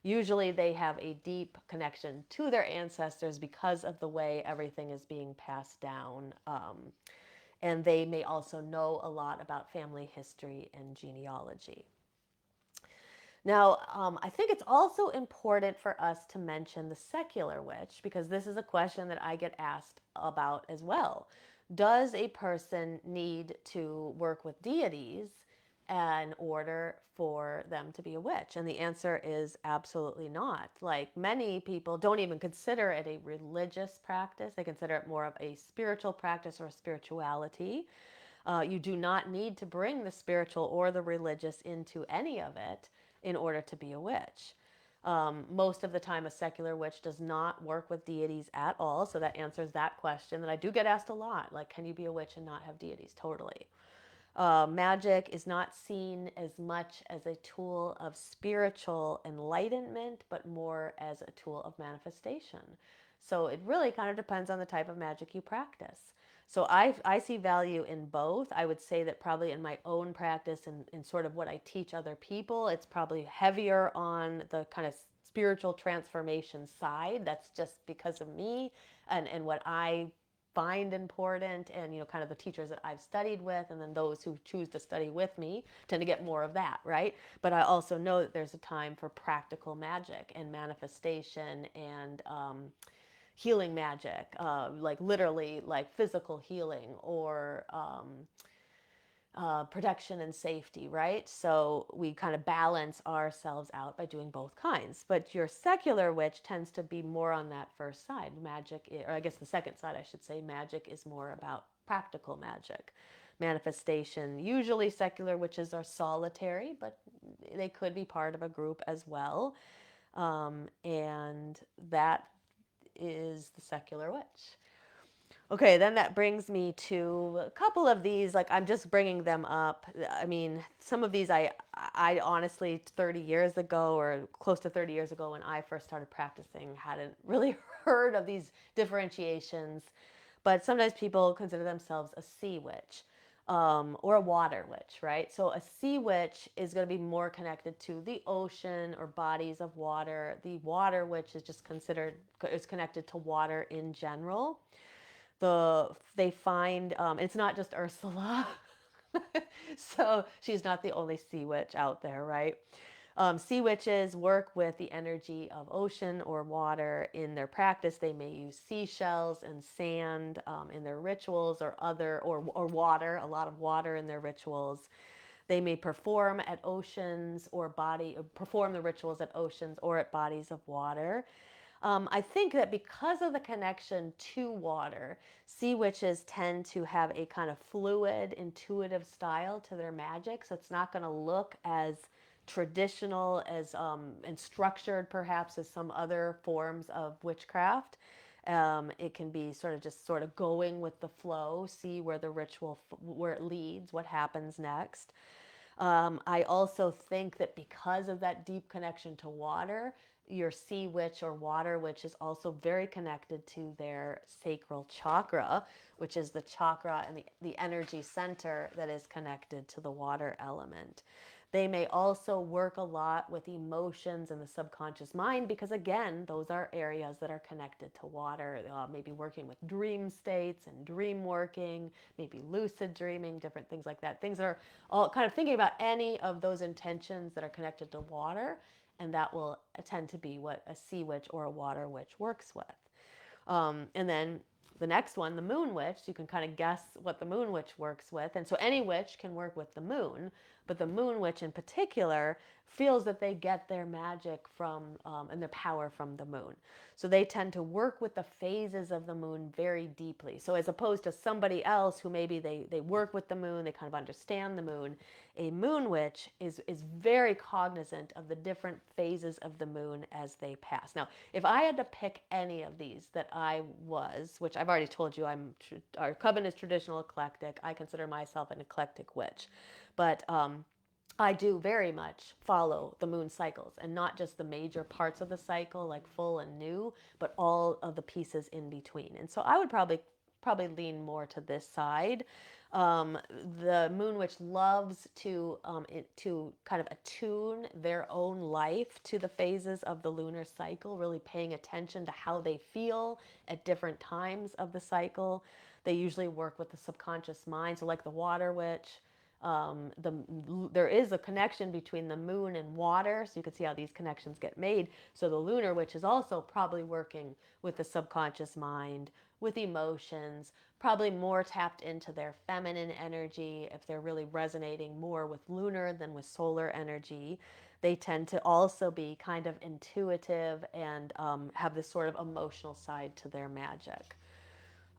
Usually they have a deep connection to their ancestors because of the way everything is being passed down. And they may also know a lot about family history and genealogy. Now, I think it's also important for us to mention the secular witch, because this is a question that I get asked about as well. Does a person need to work with deities in order for them to be a witch? And the answer is absolutely not. Like, many people don't even consider it a religious practice, they consider it more of a spiritual practice or spirituality. You do not need to bring the spiritual or the religious into any of it in order to be a witch. Most of the time, a secular witch does not work with deities at all. So that answers that question that I do get asked a lot. Like, can you be a witch and not have deities? Totally. Magic is not seen as much as a tool of spiritual enlightenment, but more as a tool of manifestation. So it really kind of depends on the type of magic you practice. So I see value in both. I would say that probably in my own practice and in sort of what I teach other people, it's probably heavier on the kind of spiritual transformation side. That's just because of me and what I find important, and kind of the teachers that I've studied with, and then those who choose to study with me tend to get more of that, right? But I also know that there's a time for practical magic and manifestation and healing magic, like literally like physical healing or protection and safety, right? So we kind of balance ourselves out by doing both kinds. But your secular witch tends to be more on that first side. Magic, or I guess the second side, I should say, magic is more about practical magic. Manifestation. Usually secular witches are solitary, but they could be part of a group as well. And that is the secular witch. Okay, then that brings me to a couple of these. Like, I'm just bringing them up. I mean, some of these I honestly, 30 years ago or close to 30 years ago when I first started practicing, hadn't really heard of these differentiations. But sometimes people consider themselves a sea witch, or a water witch, right? So a sea witch is going to be more connected to the ocean or bodies of water. The water witch is just is connected to water in general. They find it's not just Ursula, so she's not the only sea witch out there, right? Sea witches work with the energy of ocean or water in their practice. They may use seashells and sand in their rituals, or water, a lot of water in their rituals. They may perform at oceans perform the rituals at oceans or at bodies of water. I think that because of the connection to water, sea witches tend to have a kind of fluid, intuitive style to their magic. So it's not going to look as traditional as and structured, perhaps, as some other forms of witchcraft. It can be sort of going with the flow, see where the ritual, where it leads, what happens next. I also think that because of that deep connection to water, your sea witch or water witch is also very connected to their sacral chakra, which is the chakra and the energy center that is connected to the water element. They may also work a lot with emotions and the subconscious mind because, again, those are areas that are connected to water. Maybe working with dream states and dream working, maybe lucid dreaming, different things like that. Things that are all kind of thinking about any of those intentions that are connected to water, and that will tend to be what a sea witch or a water witch works with. And then the next one, the moon witch, you can kind of guess what the moon witch works with. And so any witch can work with the moon, but the moon witch in particular feels that they get their magic from and their power from the moon. So they tend to work with the phases of the moon very deeply. So as opposed to somebody else who maybe they work with the moon, they kind of understand the moon, a moon witch is very cognizant of the different phases of the moon as they pass. Now, if I had to pick any of these that I was, which I've already told you, our coven is traditional eclectic. I consider myself an eclectic witch, but I do very much follow the moon cycles, and not just the major parts of the cycle like full and new, but all of the pieces in between. And so I would probably lean more to this side. Um, the moon witch loves to kind of attune their own life to the phases of the lunar cycle, really paying attention to how they feel at different times of the cycle. They usually work with the subconscious mind. So like the water witch, there is a connection between the moon and water, so you can see how these connections get made. So the lunar witch is also probably working with the subconscious mind, with emotions, probably more tapped into their feminine energy. If they're really resonating more with lunar than with solar energy, they tend to also be kind of intuitive and have this sort of emotional side to their magic.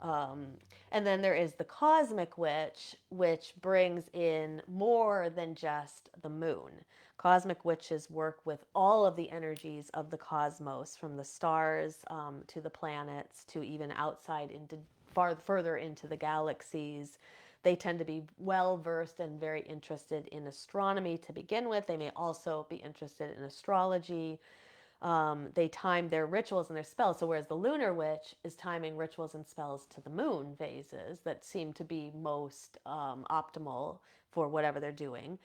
Um, and then there is the cosmic witch, which brings in more than just the moon. Cosmic witches work with all of the energies of the cosmos, from the stars to the planets to even outside into further into the galaxies. They tend to be well versed and very interested in astronomy to begin with. They may also be interested in astrology. They time their rituals and their spells. So whereas the lunar witch is timing rituals and spells to the moon phases that seem to be most optimal for whatever they're doing,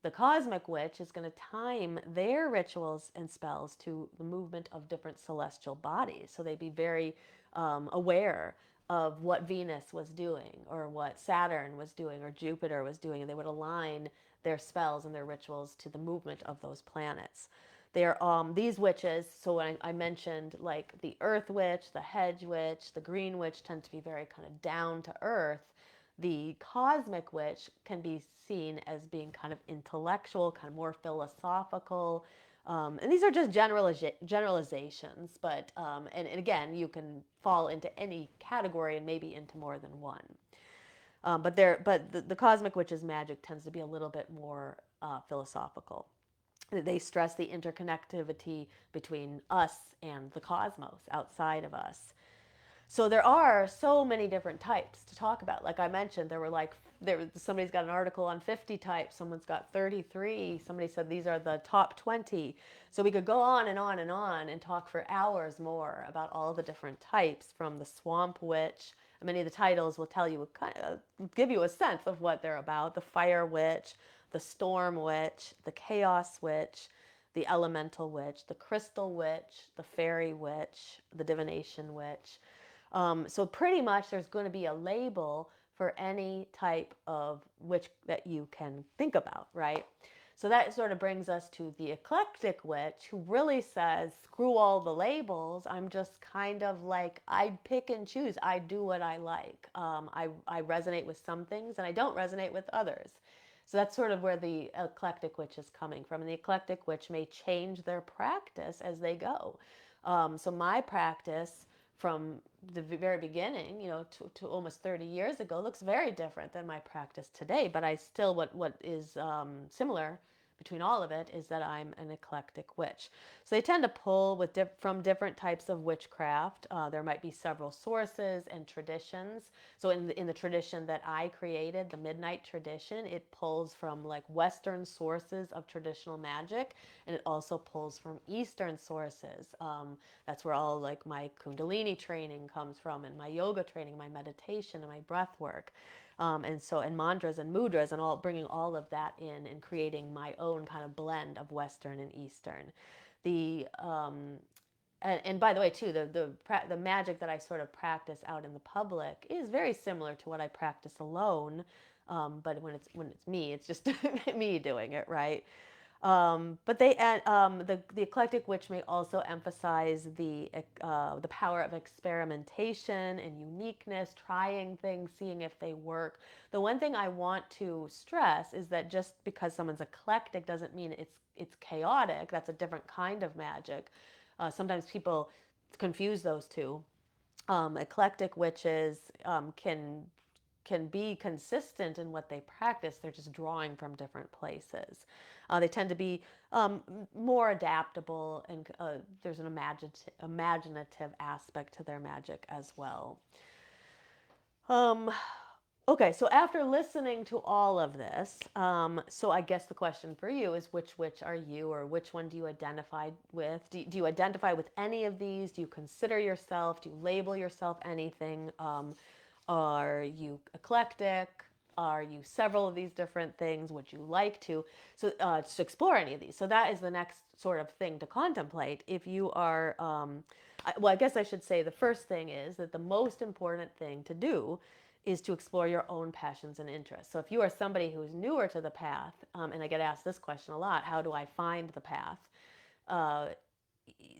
the cosmic witch is going to time their rituals and spells to the movement of different celestial bodies. So they'd be very aware of what Venus was doing or what Saturn was doing or Jupiter was doing, and they would align their spells and their rituals to the movement of those planets. They're these witches. So when I mentioned like the Earth Witch, the Hedge Witch, the Green Witch tend to be very kind of down to earth. The Cosmic Witch can be seen as being kind of intellectual, kind of more philosophical. And these are just generalizations, but and again, you can fall into any category and maybe into more than one. But the Cosmic Witch's magic tends to be a little bit more philosophical. They stress the interconnectivity between us and the cosmos outside of us. So there are so many different types to talk about. Like I mentioned, somebody's got an article on 50 types, someone's got 33, somebody said these are the top 20. So we could go on and on and on and talk for hours more about all the different types, from the swamp witch. Many of the titles will tell you, kind of give you a sense of what they're about. The fire witch, the storm witch, the chaos witch, the elemental witch, the crystal witch, the fairy witch, the divination witch. So pretty much there's going to be a label for any type of witch that you can think about, right? So that sort of brings us to the eclectic witch, who really says, screw all the labels. I'm just kind of like, I pick and choose. I do what I like. I resonate with some things and I don't resonate with others. So that's sort of where the eclectic witch is coming from. And the eclectic witch may change their practice as they go. So my practice from the very beginning, to almost 30 years ago, looks very different than my practice today. But I still, what is similar between all of it is that I'm an eclectic witch. So they tend to pull from different types of witchcraft. There might be several sources and traditions. So in the tradition that I created, the Midnight tradition, it pulls from like Western sources of traditional magic, and it also pulls from Eastern sources. That's where all like my Kundalini training comes from, and my yoga training, my meditation, and my breath work. And mantras and mudras, and all, bringing all of that in and creating my own kind of blend of Western and Eastern. The and by the way, too, the magic that I sort of practice out in the public is very similar to what I practice alone. But when it's me, it's just me doing it, right? But the eclectic witch may also emphasize the power of experimentation and uniqueness, trying things, seeing if they work. The one thing I want to stress is that just because someone's eclectic doesn't mean it's chaotic. That's a different kind of magic. Sometimes people confuse those two. Eclectic witches can be consistent in what they practice. They're just drawing from different places. They tend to be more adaptable, and there's an imaginative aspect to their magic as well. Um, okay, so after listening to all of this, so I guess the question for you is, which witch are you, or which one do you identify with? Do you identify with any of these? Do you consider yourself? Do you label yourself anything? Are you eclectic? Are you several of these different things? Would you like to explore any of these? So that is the next sort of thing to contemplate. If you are, well, I guess I should say the first thing is that the most important thing to do is to explore your own passions and interests. So if you are somebody who's newer to the path, and I get asked this question a lot, how do I find the path? Uh,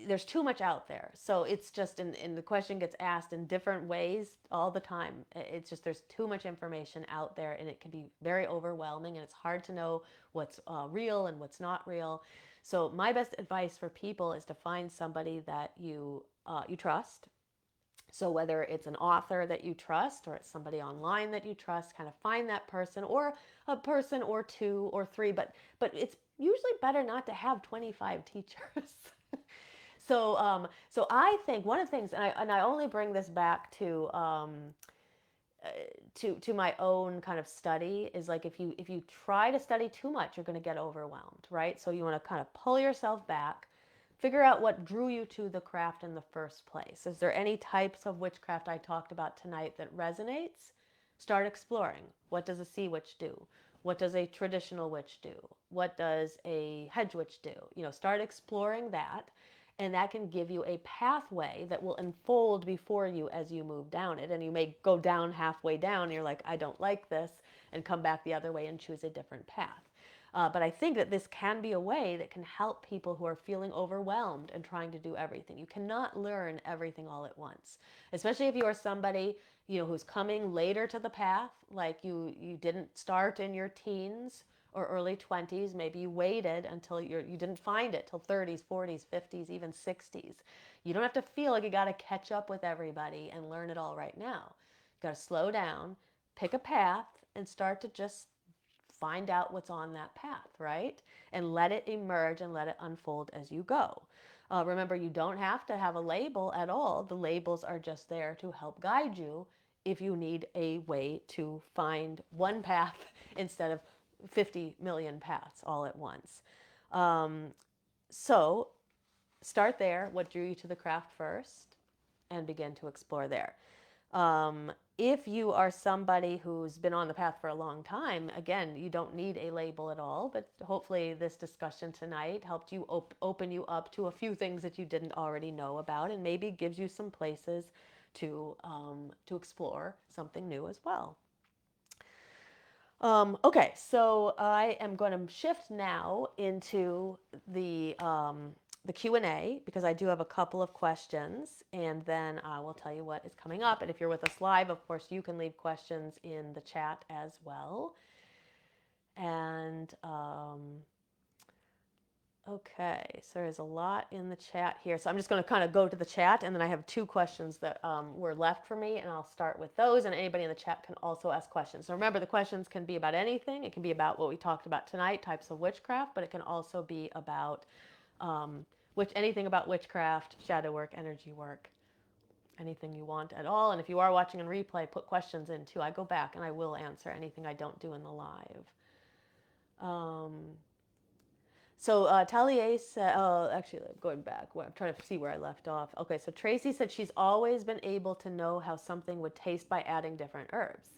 there's too much out there. So it's just, and the question gets asked in different ways all the time. It's just, there's too much information out there, and it can be very overwhelming, and it's hard to know what's real and what's not real. So my best advice for people is to find somebody that you trust. So whether it's an author that you trust, or it's somebody online that you trust, kind of find that person, or a person or two or three, but it's usually better not to have 25 teachers. So I think one of the things, and I only bring this back to my own kind of study, is like, if you try to study too much, you're going to get overwhelmed, right? So you want to kind of pull yourself back, figure out what drew you to the craft in the first place. Is there any types of witchcraft I talked about tonight that resonates? Start exploring. What does a sea witch do? What does a traditional witch do? What does a hedge witch do? Start exploring that, and that can give you a pathway that will unfold before you as you move down it. And you may go down halfway down, and you're like, I don't like this, and come back the other way and choose a different path. But I think that this can be a way that can help people who are feeling overwhelmed and trying to do everything. You cannot learn everything all at once, especially if you are somebody who's coming later to the path, like you didn't start in your teens or early 20s. Maybe you waited until you didn't find it till 30s, 40s, 50s, even 60s. You don't have to feel like you got to catch up with everybody and learn it all right now. You got to slow down, pick a path, and start to just find out what's on that path, right? And let it emerge and let it unfold as you go. Remember, you don't have to have a label at all. The labels are just there to help guide you if you need a way to find one path instead of 50 million paths all at once. So start there. What drew you to the craft first? And begin to explore there. If you are somebody who's been on the path for a long time, again, you don't need a label at all, but hopefully this discussion tonight helped you open you up to a few things that you didn't already know about, and maybe gives you some places to explore something new as well. Okay, so I am going to shift now into the Q&A because I do have a couple of questions, and then I will tell you what is coming up. And if you're with us live, of course, you can leave questions in the chat as well. And okay, so there's a lot in the chat here. So I'm just going to kind of go to the chat, and then I have two questions that were left for me, and I'll start with those. And anybody in the chat can also ask questions. So remember, the questions can be about anything. It can be about what we talked about tonight, types of witchcraft, but it can also be about anything about witchcraft, shadow work, energy work, anything you want at all. And if you are watching on replay, put questions in too. I go back and I will answer anything I don't do in the live. So Talia said, oh, actually, going back, I'm trying to see where I left off. Okay, so Tracy said she's always been able to know how something would taste by adding different herbs.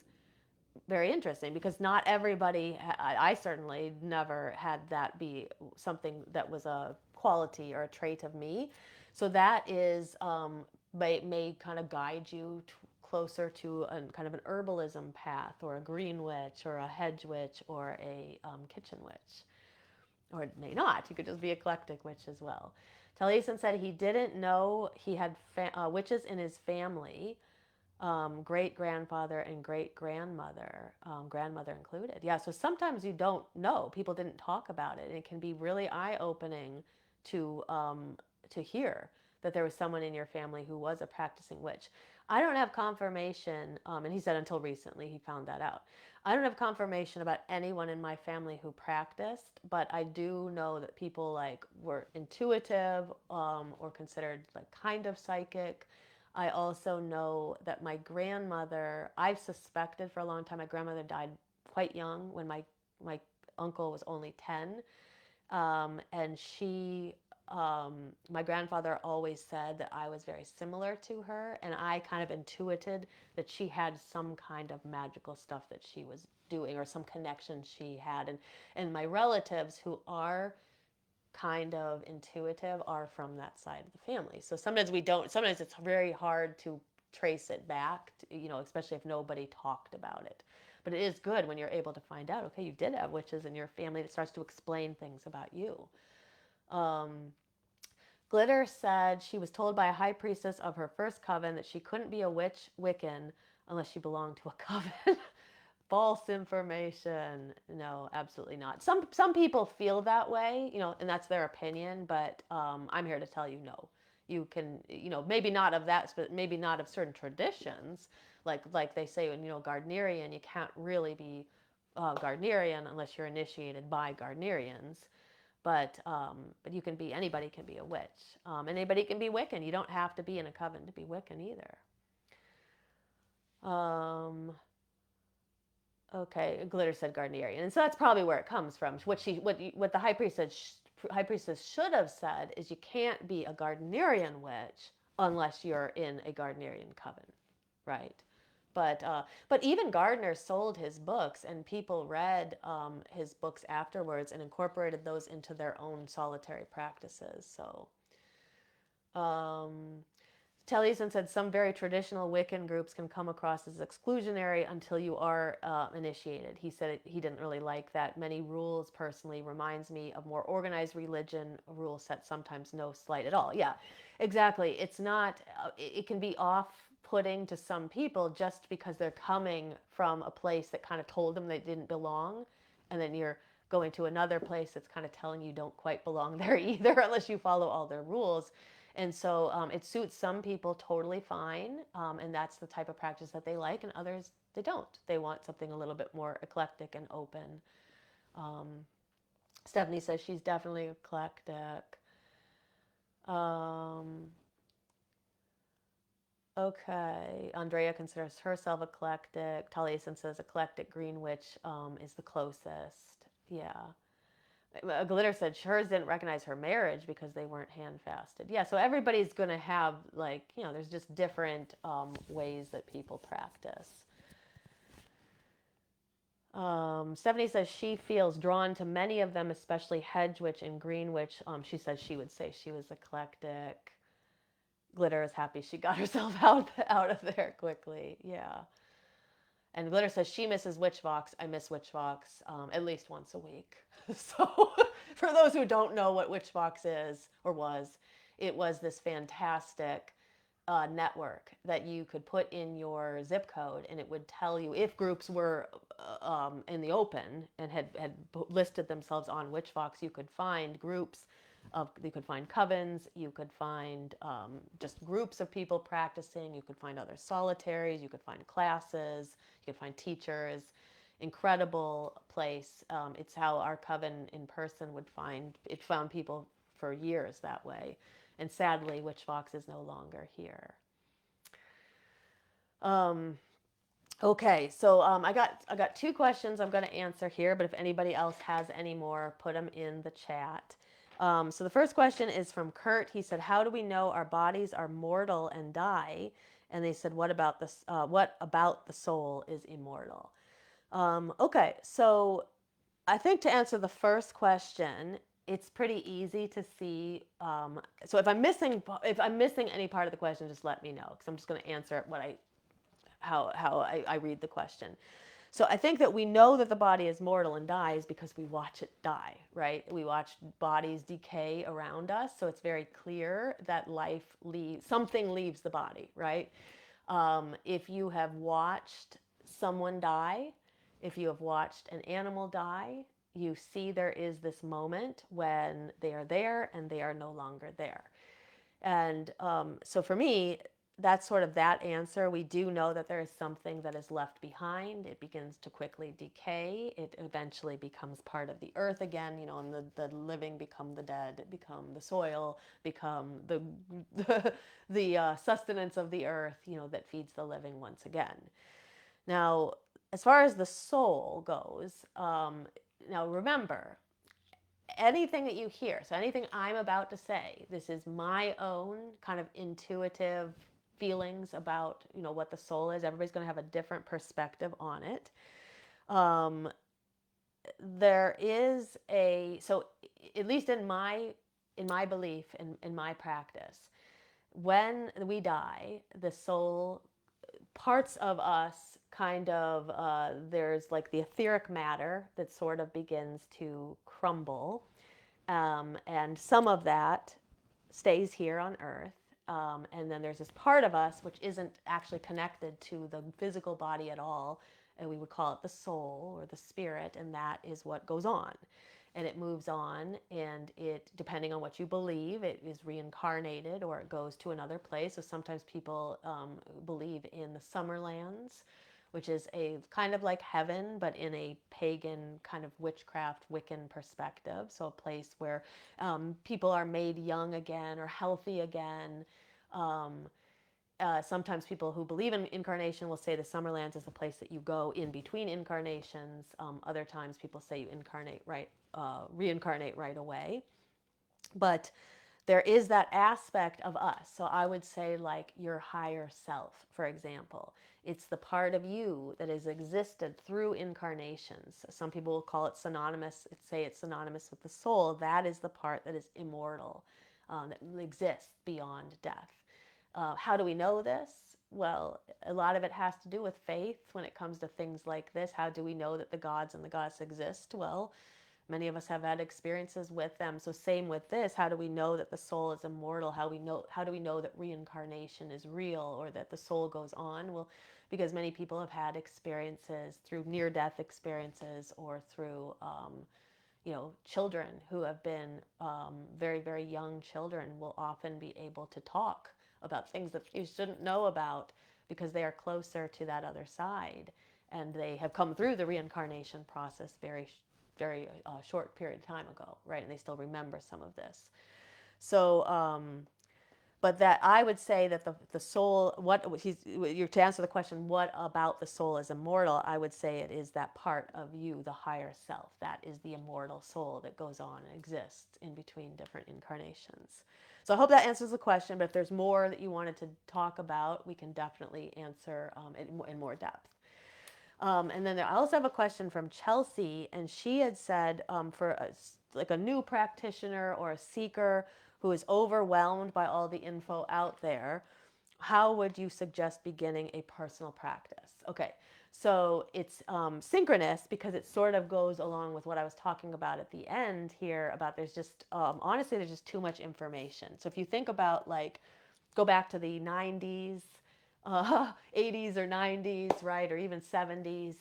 Very interesting, because not everybody, I certainly never had that be something that was a quality or a trait of me. So that is, may kind of guide you closer to a kind of an herbalism path, or a green witch, or a hedge witch, or a kitchen witch. Or it may not. You could just be eclectic witch as well. Taliesin said he didn't know he had witches in his family, great grandfather and great grandmother, grandmother included. Yeah, so sometimes you don't know. People didn't talk about it, and it can be really eye opening to hear that there was someone in your family who was a practicing witch. I don't have confirmation, and he said until recently he found that out. I don't have confirmation about anyone in my family who practiced, but I do know that people like were intuitive, or considered like kind of psychic. I also know that my grandmother, I've suspected for a long time, my grandmother died quite young when my uncle was only 10. And my grandfather always said that I was very similar to her, and I kind of intuited that she had some kind of magical stuff that she was doing, or some connection she had. And my relatives who are kind of intuitive are from that side of the family. So sometimes we don't, sometimes it's very hard to trace it back, especially if nobody talked about it. But it is good when you're able to find out, okay, you did have witches in your family. That starts to explain things about you. Glitter said she was told by a high priestess of her first coven that she couldn't be a witch Wiccan unless she belonged to a coven. False information. No, absolutely not. Some people feel that way, and that's their opinion. But I'm here to tell you, no. You can, maybe not of that, but maybe not of certain traditions, like they say, Gardnerian. You can't really be Gardnerian unless you're initiated by Gardnerians. But you can be, anybody can be a witch. Anybody can be Wiccan. You don't have to be in a coven to be Wiccan either. Okay, Glitter said Gardnerian, and so that's probably where it comes from. What the high priestess should have said is you can't be a Gardnerian witch unless you're in a Gardnerian coven, right? But even Gardner sold his books, and people read his books afterwards and incorporated those into their own solitary practices. So, Taliesin said some very traditional Wiccan groups can come across as exclusionary until you are initiated. He said he didn't really like that. Many rules, personally, reminds me of more organized religion. A rule set sometimes no slight at all. Yeah, exactly. It's not. It can be off-putting to some people just because they're coming from a place that kind of told them they didn't belong, and then you're going to another place that's kind of telling you don't quite belong there either unless you follow all their rules. And so it suits some people totally fine, and that's the type of practice that they like, and others, they don't. They want something a little bit more eclectic and open. Stephanie says she's definitely eclectic. Okay. Andrea considers herself eclectic. Taliesin says eclectic green witch is the closest. Yeah. Glitter said hers didn't recognize her marriage because they weren't hand fasted. Yeah, so everybody's going to have, there's just different ways that people practice. Stephanie says she feels drawn to many of them, especially Hedge Witch and Green Witch. She says she would say she was eclectic. Glitter is happy she got herself out of there quickly. Yeah. And Glitter says she misses Witchvox. I miss Witchvox at least once a week. So for those who don't know what Witchvox is or was, it was this fantastic network that you could put in your zip code, and it would tell you if groups were in the open and had listed themselves on Witchvox. You could find groups you could find covens, you could find just groups of people practicing, you could find other solitaries, you could find classes, you could find teachers. Incredible place. It's how our coven in person would find, it found people for years that way. And sadly, Witchvox is no longer here. Okay, so I got two questions I'm going to answer here, but if anybody else has any more, put them in the chat. So the first question is from Kurt. He said, "How do we know our bodies are mortal and die?" And they said, "What about this? What about the soul is immortal?" Okay, so I think to answer the first question, it's pretty easy to see. So if I'm missing any part of the question, just let me know, because I'm just going to answer it how I read the question. So I think that we know that the body is mortal and dies because we watch it die, right? We watch bodies decay around us, so it's very clear that something leaves the body, right? If you have watched someone die, if you have watched an animal die, you see there is this moment when they are there and they are no longer there. And so for me, that's sort of that answer. We do know that there is something that is left behind. It begins to quickly decay. It eventually becomes part of the earth again, and the living become the dead, become the soil, become the sustenance of the earth, that feeds the living once again. Now, as far as the soul goes, now remember, anything that you hear, so anything I'm about to say, this is my own kind of intuitive feelings about what the soul is. Everybody's going to have a different perspective on it. There is so at least in my belief, in my practice, when we die, the soul, parts of us kind of there's like the etheric matter that sort of begins to crumble, and some of that stays here on earth. And then there's this part of us which isn't actually connected to the physical body at all, and we would call it the soul or the spirit, and that is what goes on. And it moves on, and it, depending on what you believe, it is reincarnated or it goes to another place. So sometimes people believe in the Summerlands, which is a kind of like heaven, but in a pagan kind of witchcraft, Wiccan perspective. So a place where people are made young again or healthy again. Sometimes people who believe in incarnation will say the Summerlands is the place that you go in between incarnations. Other times people say you reincarnate right away. But there is that aspect of us. So I would say, like, your higher self, for example. It's the part of you that has existed through incarnations. Some people will call it synonymous, say it's synonymous with the soul. That is the part that is immortal, that exists beyond death. How do we know this? Well, a lot of it has to do with faith when it comes to things like this. How do we know that the gods and the goddess exist? Well, many of us have had experiences with them. So same with this. How do we know that the soul is immortal? How do we know that reincarnation is real, or that the soul goes on? Well, because many people have had experiences through near-death experiences, or through children who have been very, very young children will often be able to talk about things that you shouldn't know about because they are closer to that other side, and they have come through the reincarnation process very short period of time ago, right? And they still remember some of this. So, but that I would say that the soul, to answer the question, what about the soul is immortal? I would say it is that part of you, the higher self. That is the immortal soul that goes on and exists in between different incarnations. So I hope that answers the question, but if there's more that you wanted to talk about, we can definitely answer in more depth. And then I also have a question from Chelsea, and she had said for a new practitioner or a seeker who is overwhelmed by all the info out there, how would you suggest beginning a personal practice? Okay, So it's synchronous because it sort of goes along with what I was talking about at the end here about there's just, honestly, there's just too much information. So if you think about like, go back to the 90s, 80s or 90s, right? Or even 70s.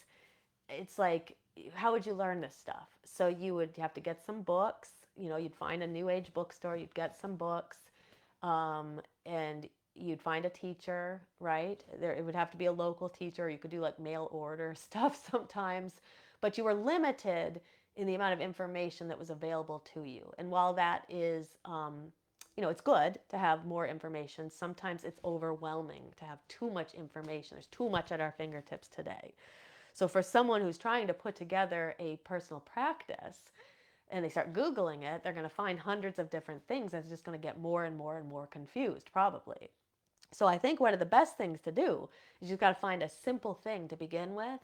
It's like, how would you learn this stuff? So you would have to get some books. You'd find a new age bookstore, you'd get some books, and you'd find a teacher, right? It would have to be a local teacher. You could do like mail order stuff sometimes, but you were limited in the amount of information that was available to you. And while that is, it's good to have more information, sometimes it's overwhelming to have too much information. There's too much at our fingertips today. So for someone who's trying to put together a personal practice and they start Googling it, they're going to find hundreds of different things. And it's just going to get more and more and more confused, probably. So I think one of the best things to do is you've got to find a simple thing to begin with.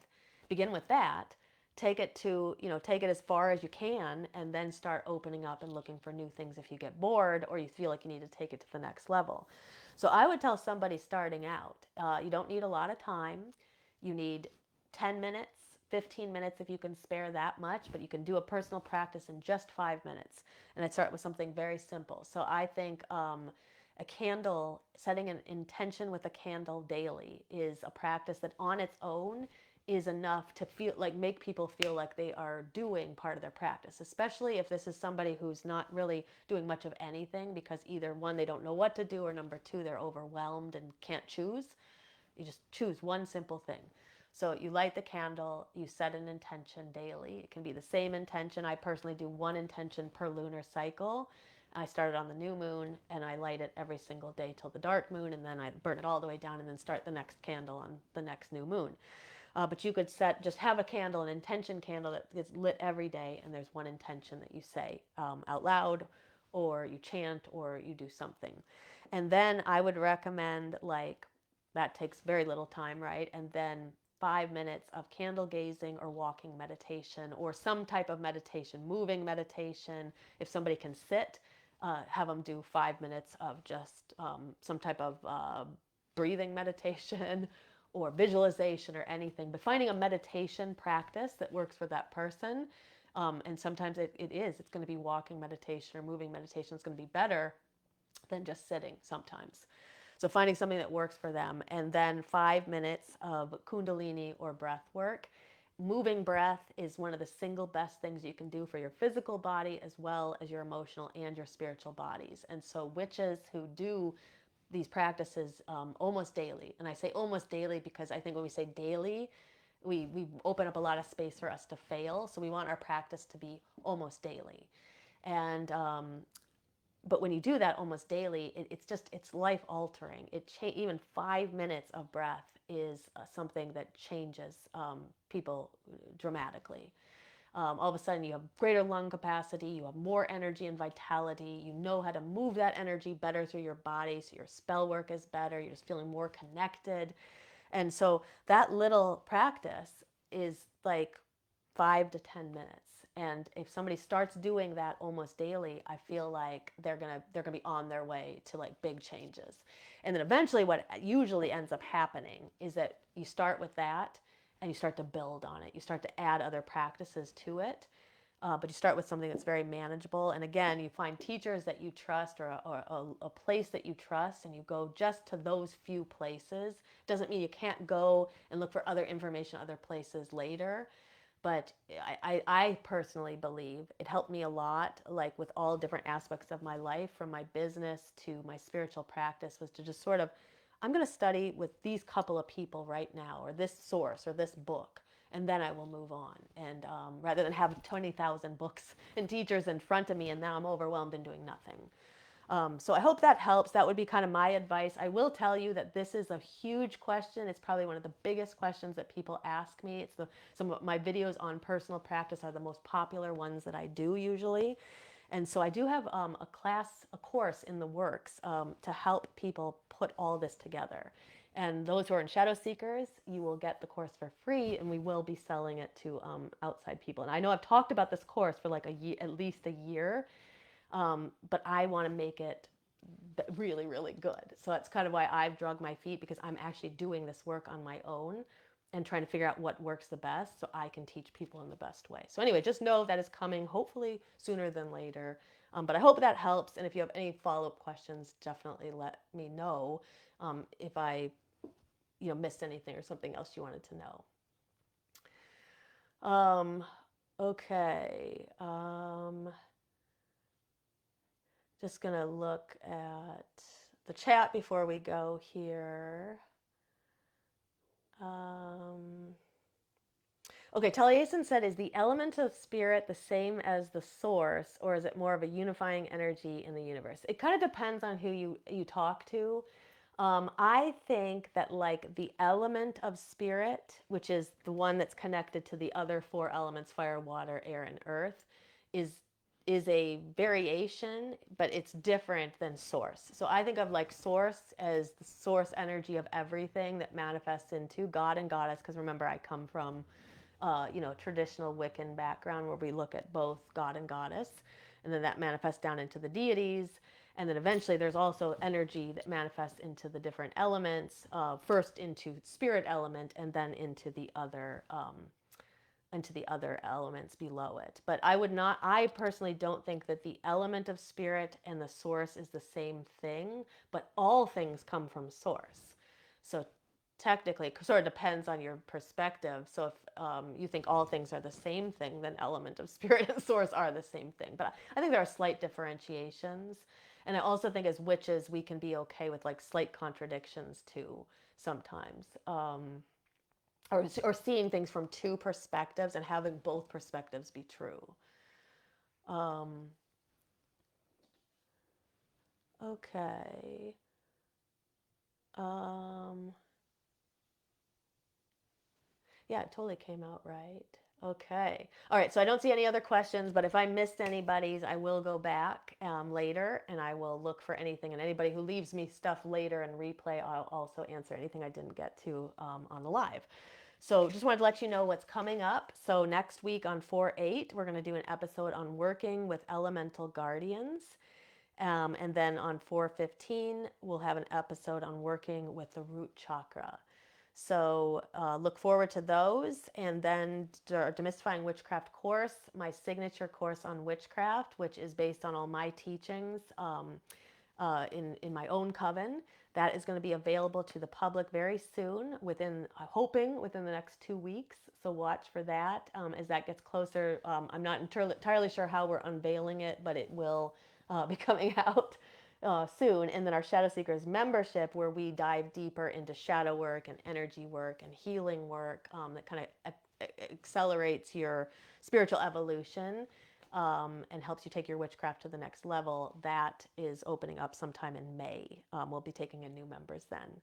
Begin with that. Take it as far as you can, and then start opening up and looking for new things if you get bored or you feel like you need to take it to the next level. So I would tell somebody starting out, you don't need a lot of time. You need 10 minutes, 15 minutes if you can spare that much, but you can do a personal practice in just 5 minutes. And I'd start with something very simple. So I think a candle, setting an intention with a candle daily is a practice that on its own is enough to feel like make people feel like they are doing part of their practice, especially if this is somebody who's not really doing much of anything because either one, they don't know what to do, or number two, they're overwhelmed and can't choose. You just choose one simple thing. So you light the candle, you set an intention daily. It can be the same intention. I personally do one intention per lunar cycle. I start it on the new moon and I light it every single day till the dark moon, and then I burn it all the way down and then start the next candle on the next new moon. But you could just have a candle, an intention candle that gets lit every day, and there's one intention that you say out loud, or you chant, or you do something. And then I would recommend, like, that takes very little time, right? And then 5 minutes of candle gazing or walking meditation, or some type of meditation, moving meditation. If somebody can sit, have them do 5 minutes of just some type of breathing meditation or visualization or anything, but finding a meditation practice that works for that person. And sometimes it's going to be walking meditation or moving meditation. It's going to be better than just sitting sometimes. So finding something that works for them. And then 5 minutes of kundalini or breath work. Moving breath is one of the single best things you can do for your physical body as well as your emotional and your spiritual bodies. And so witches who do these practices almost daily. And I say almost daily because I think when we say daily, we open up a lot of space for us to fail. So we want our practice to be almost daily. And but when you do that almost daily, it's life altering. Even 5 minutes of breath is something that changes people dramatically. All of a sudden you have greater lung capacity, you have more energy and vitality, you know how to move that energy better through your body, so your spell work is better, you're just feeling more connected. And so that little practice is like 5 to 10 minutes. And if somebody starts doing that almost daily, I feel like they're gonna be on their way to like big changes. And then eventually what usually ends up happening is that you start with that and you start to build on it. You start to add other practices to it. But you start with something that's very manageable. And again, you find teachers that you trust, or a place that you trust, and you go just to those few places. Doesn't mean you can't go and look for other information other places later. But I personally believe it helped me a lot, like with all different aspects of my life, from my business to my spiritual practice, was to just sort of, I'm going to study with these couple of people right now, or this source, or this book, and then I will move on. And rather than have 20,000 books and teachers in front of me, and now I'm overwhelmed and doing nothing. So I hope that helps. That would be kind of my advice. I will tell you that this is a huge question. It's probably one of the biggest questions that people ask me. Some of my videos on personal practice are the most popular ones that I do usually. And so I do have a course in the works to help people put all this together. And those who are in Shadow Seekers, you will get the course for free, and we will be selling it to outside people. And I know I've talked about this course for like at least a year, but I want to make it really, really good. So that's kind of why I've dragged my feet, because I'm actually doing this work on my own. and trying to figure out what works the best so I can teach people in the best way. So anyway, just know that is coming hopefully sooner than later. But I hope that helps. And if you have any follow-up questions, definitely let me know if I missed anything or something else you wanted to know. Okay. Just going to look at the chat before we go here. Okay, Taliesin said, is the element of spirit the same as the source, or is it more of a unifying energy in the universe? It kind of depends on who you talk to. I think that like the element of spirit, which is the one that's connected to the other four elements, fire, water, air, and earth, is a variation, but it's different than source. So I think of like source as the source energy of everything that manifests into God and goddess, because remember I come from traditional Wiccan background where we look at both God and goddess, and then that manifests down into the deities. And then eventually there's also energy that manifests into the different elements, first into spirit element and then into the other elements below it. But I personally don't think that the element of spirit and the source is the same thing, but all things come from source. So technically, it sort of depends on your perspective. So if you think all things are the same thing, then element of spirit and source are the same thing. But I think there are slight differentiations. And I also think as witches, we can be okay with like slight contradictions too sometimes. Or seeing things from two perspectives and having both perspectives be true. Okay. Yeah, it totally came out right. Okay. All right. So I don't see any other questions, but if I missed anybody's, I will go back later and I will look for anything. And anybody who leaves me stuff later and replay, I'll also answer anything I didn't get to on the live. So just wanted to let you know what's coming up. So next week on 4/8, we're going to do an episode on working with elemental guardians. And then on 4/15, we'll have an episode on working with the root chakra. So look forward to those. And then our Demystifying Witchcraft course, my signature course on witchcraft, which is based on all my teachings in my own coven. That is going to be available to the public very soon, hoping within the next 2 weeks. So watch for that as that gets closer. I'm not entirely sure how we're unveiling it, but it will be coming out soon. And then our Shadow Seekers membership, where we dive deeper into shadow work and energy work and healing work that kind of accelerates your spiritual evolution. And helps you take your witchcraft to the next level. That is opening up sometime in May. We'll be taking in new members then.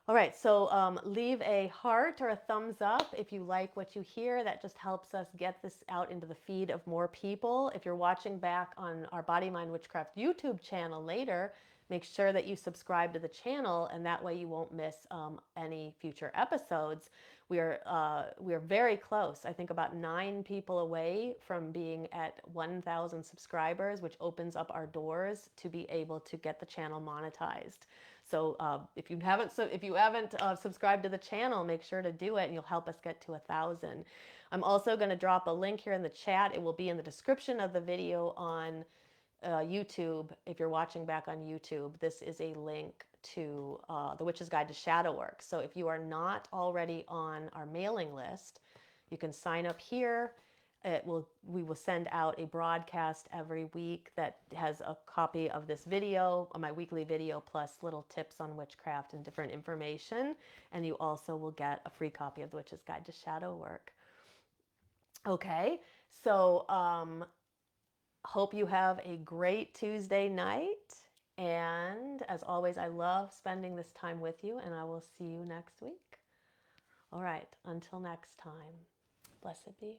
All right, so leave a heart or a thumbs up if you like what you hear. That just helps us get this out into the feed of more people. If you're watching back on our Body Mind Witchcraft YouTube channel later, make sure that you subscribe to the channel, and that way you won't miss any future episodes. We are very close. I think about 9 people away from being at 1,000 subscribers, which opens up our doors to be able to get the channel monetized. So if you haven't subscribed to the channel, make sure to do it, and you'll help us get to 1,000. I'm also going to drop a link here in the chat. It will be in the description of the video on YouTube. If you're watching back on YouTube, this is a link to the Witch's Guide to Shadow Work. So if you are not already on our mailing list, you can sign up here. We will send out a broadcast every week that has a copy of this video, my weekly video, plus little tips on witchcraft and different information. And you also will get a free copy of the Witch's Guide to Shadow Work. Okay, so hope you have a great Tuesday night. And as always, I love spending this time with you, and I will see you next week. All right, until next time, blessed be.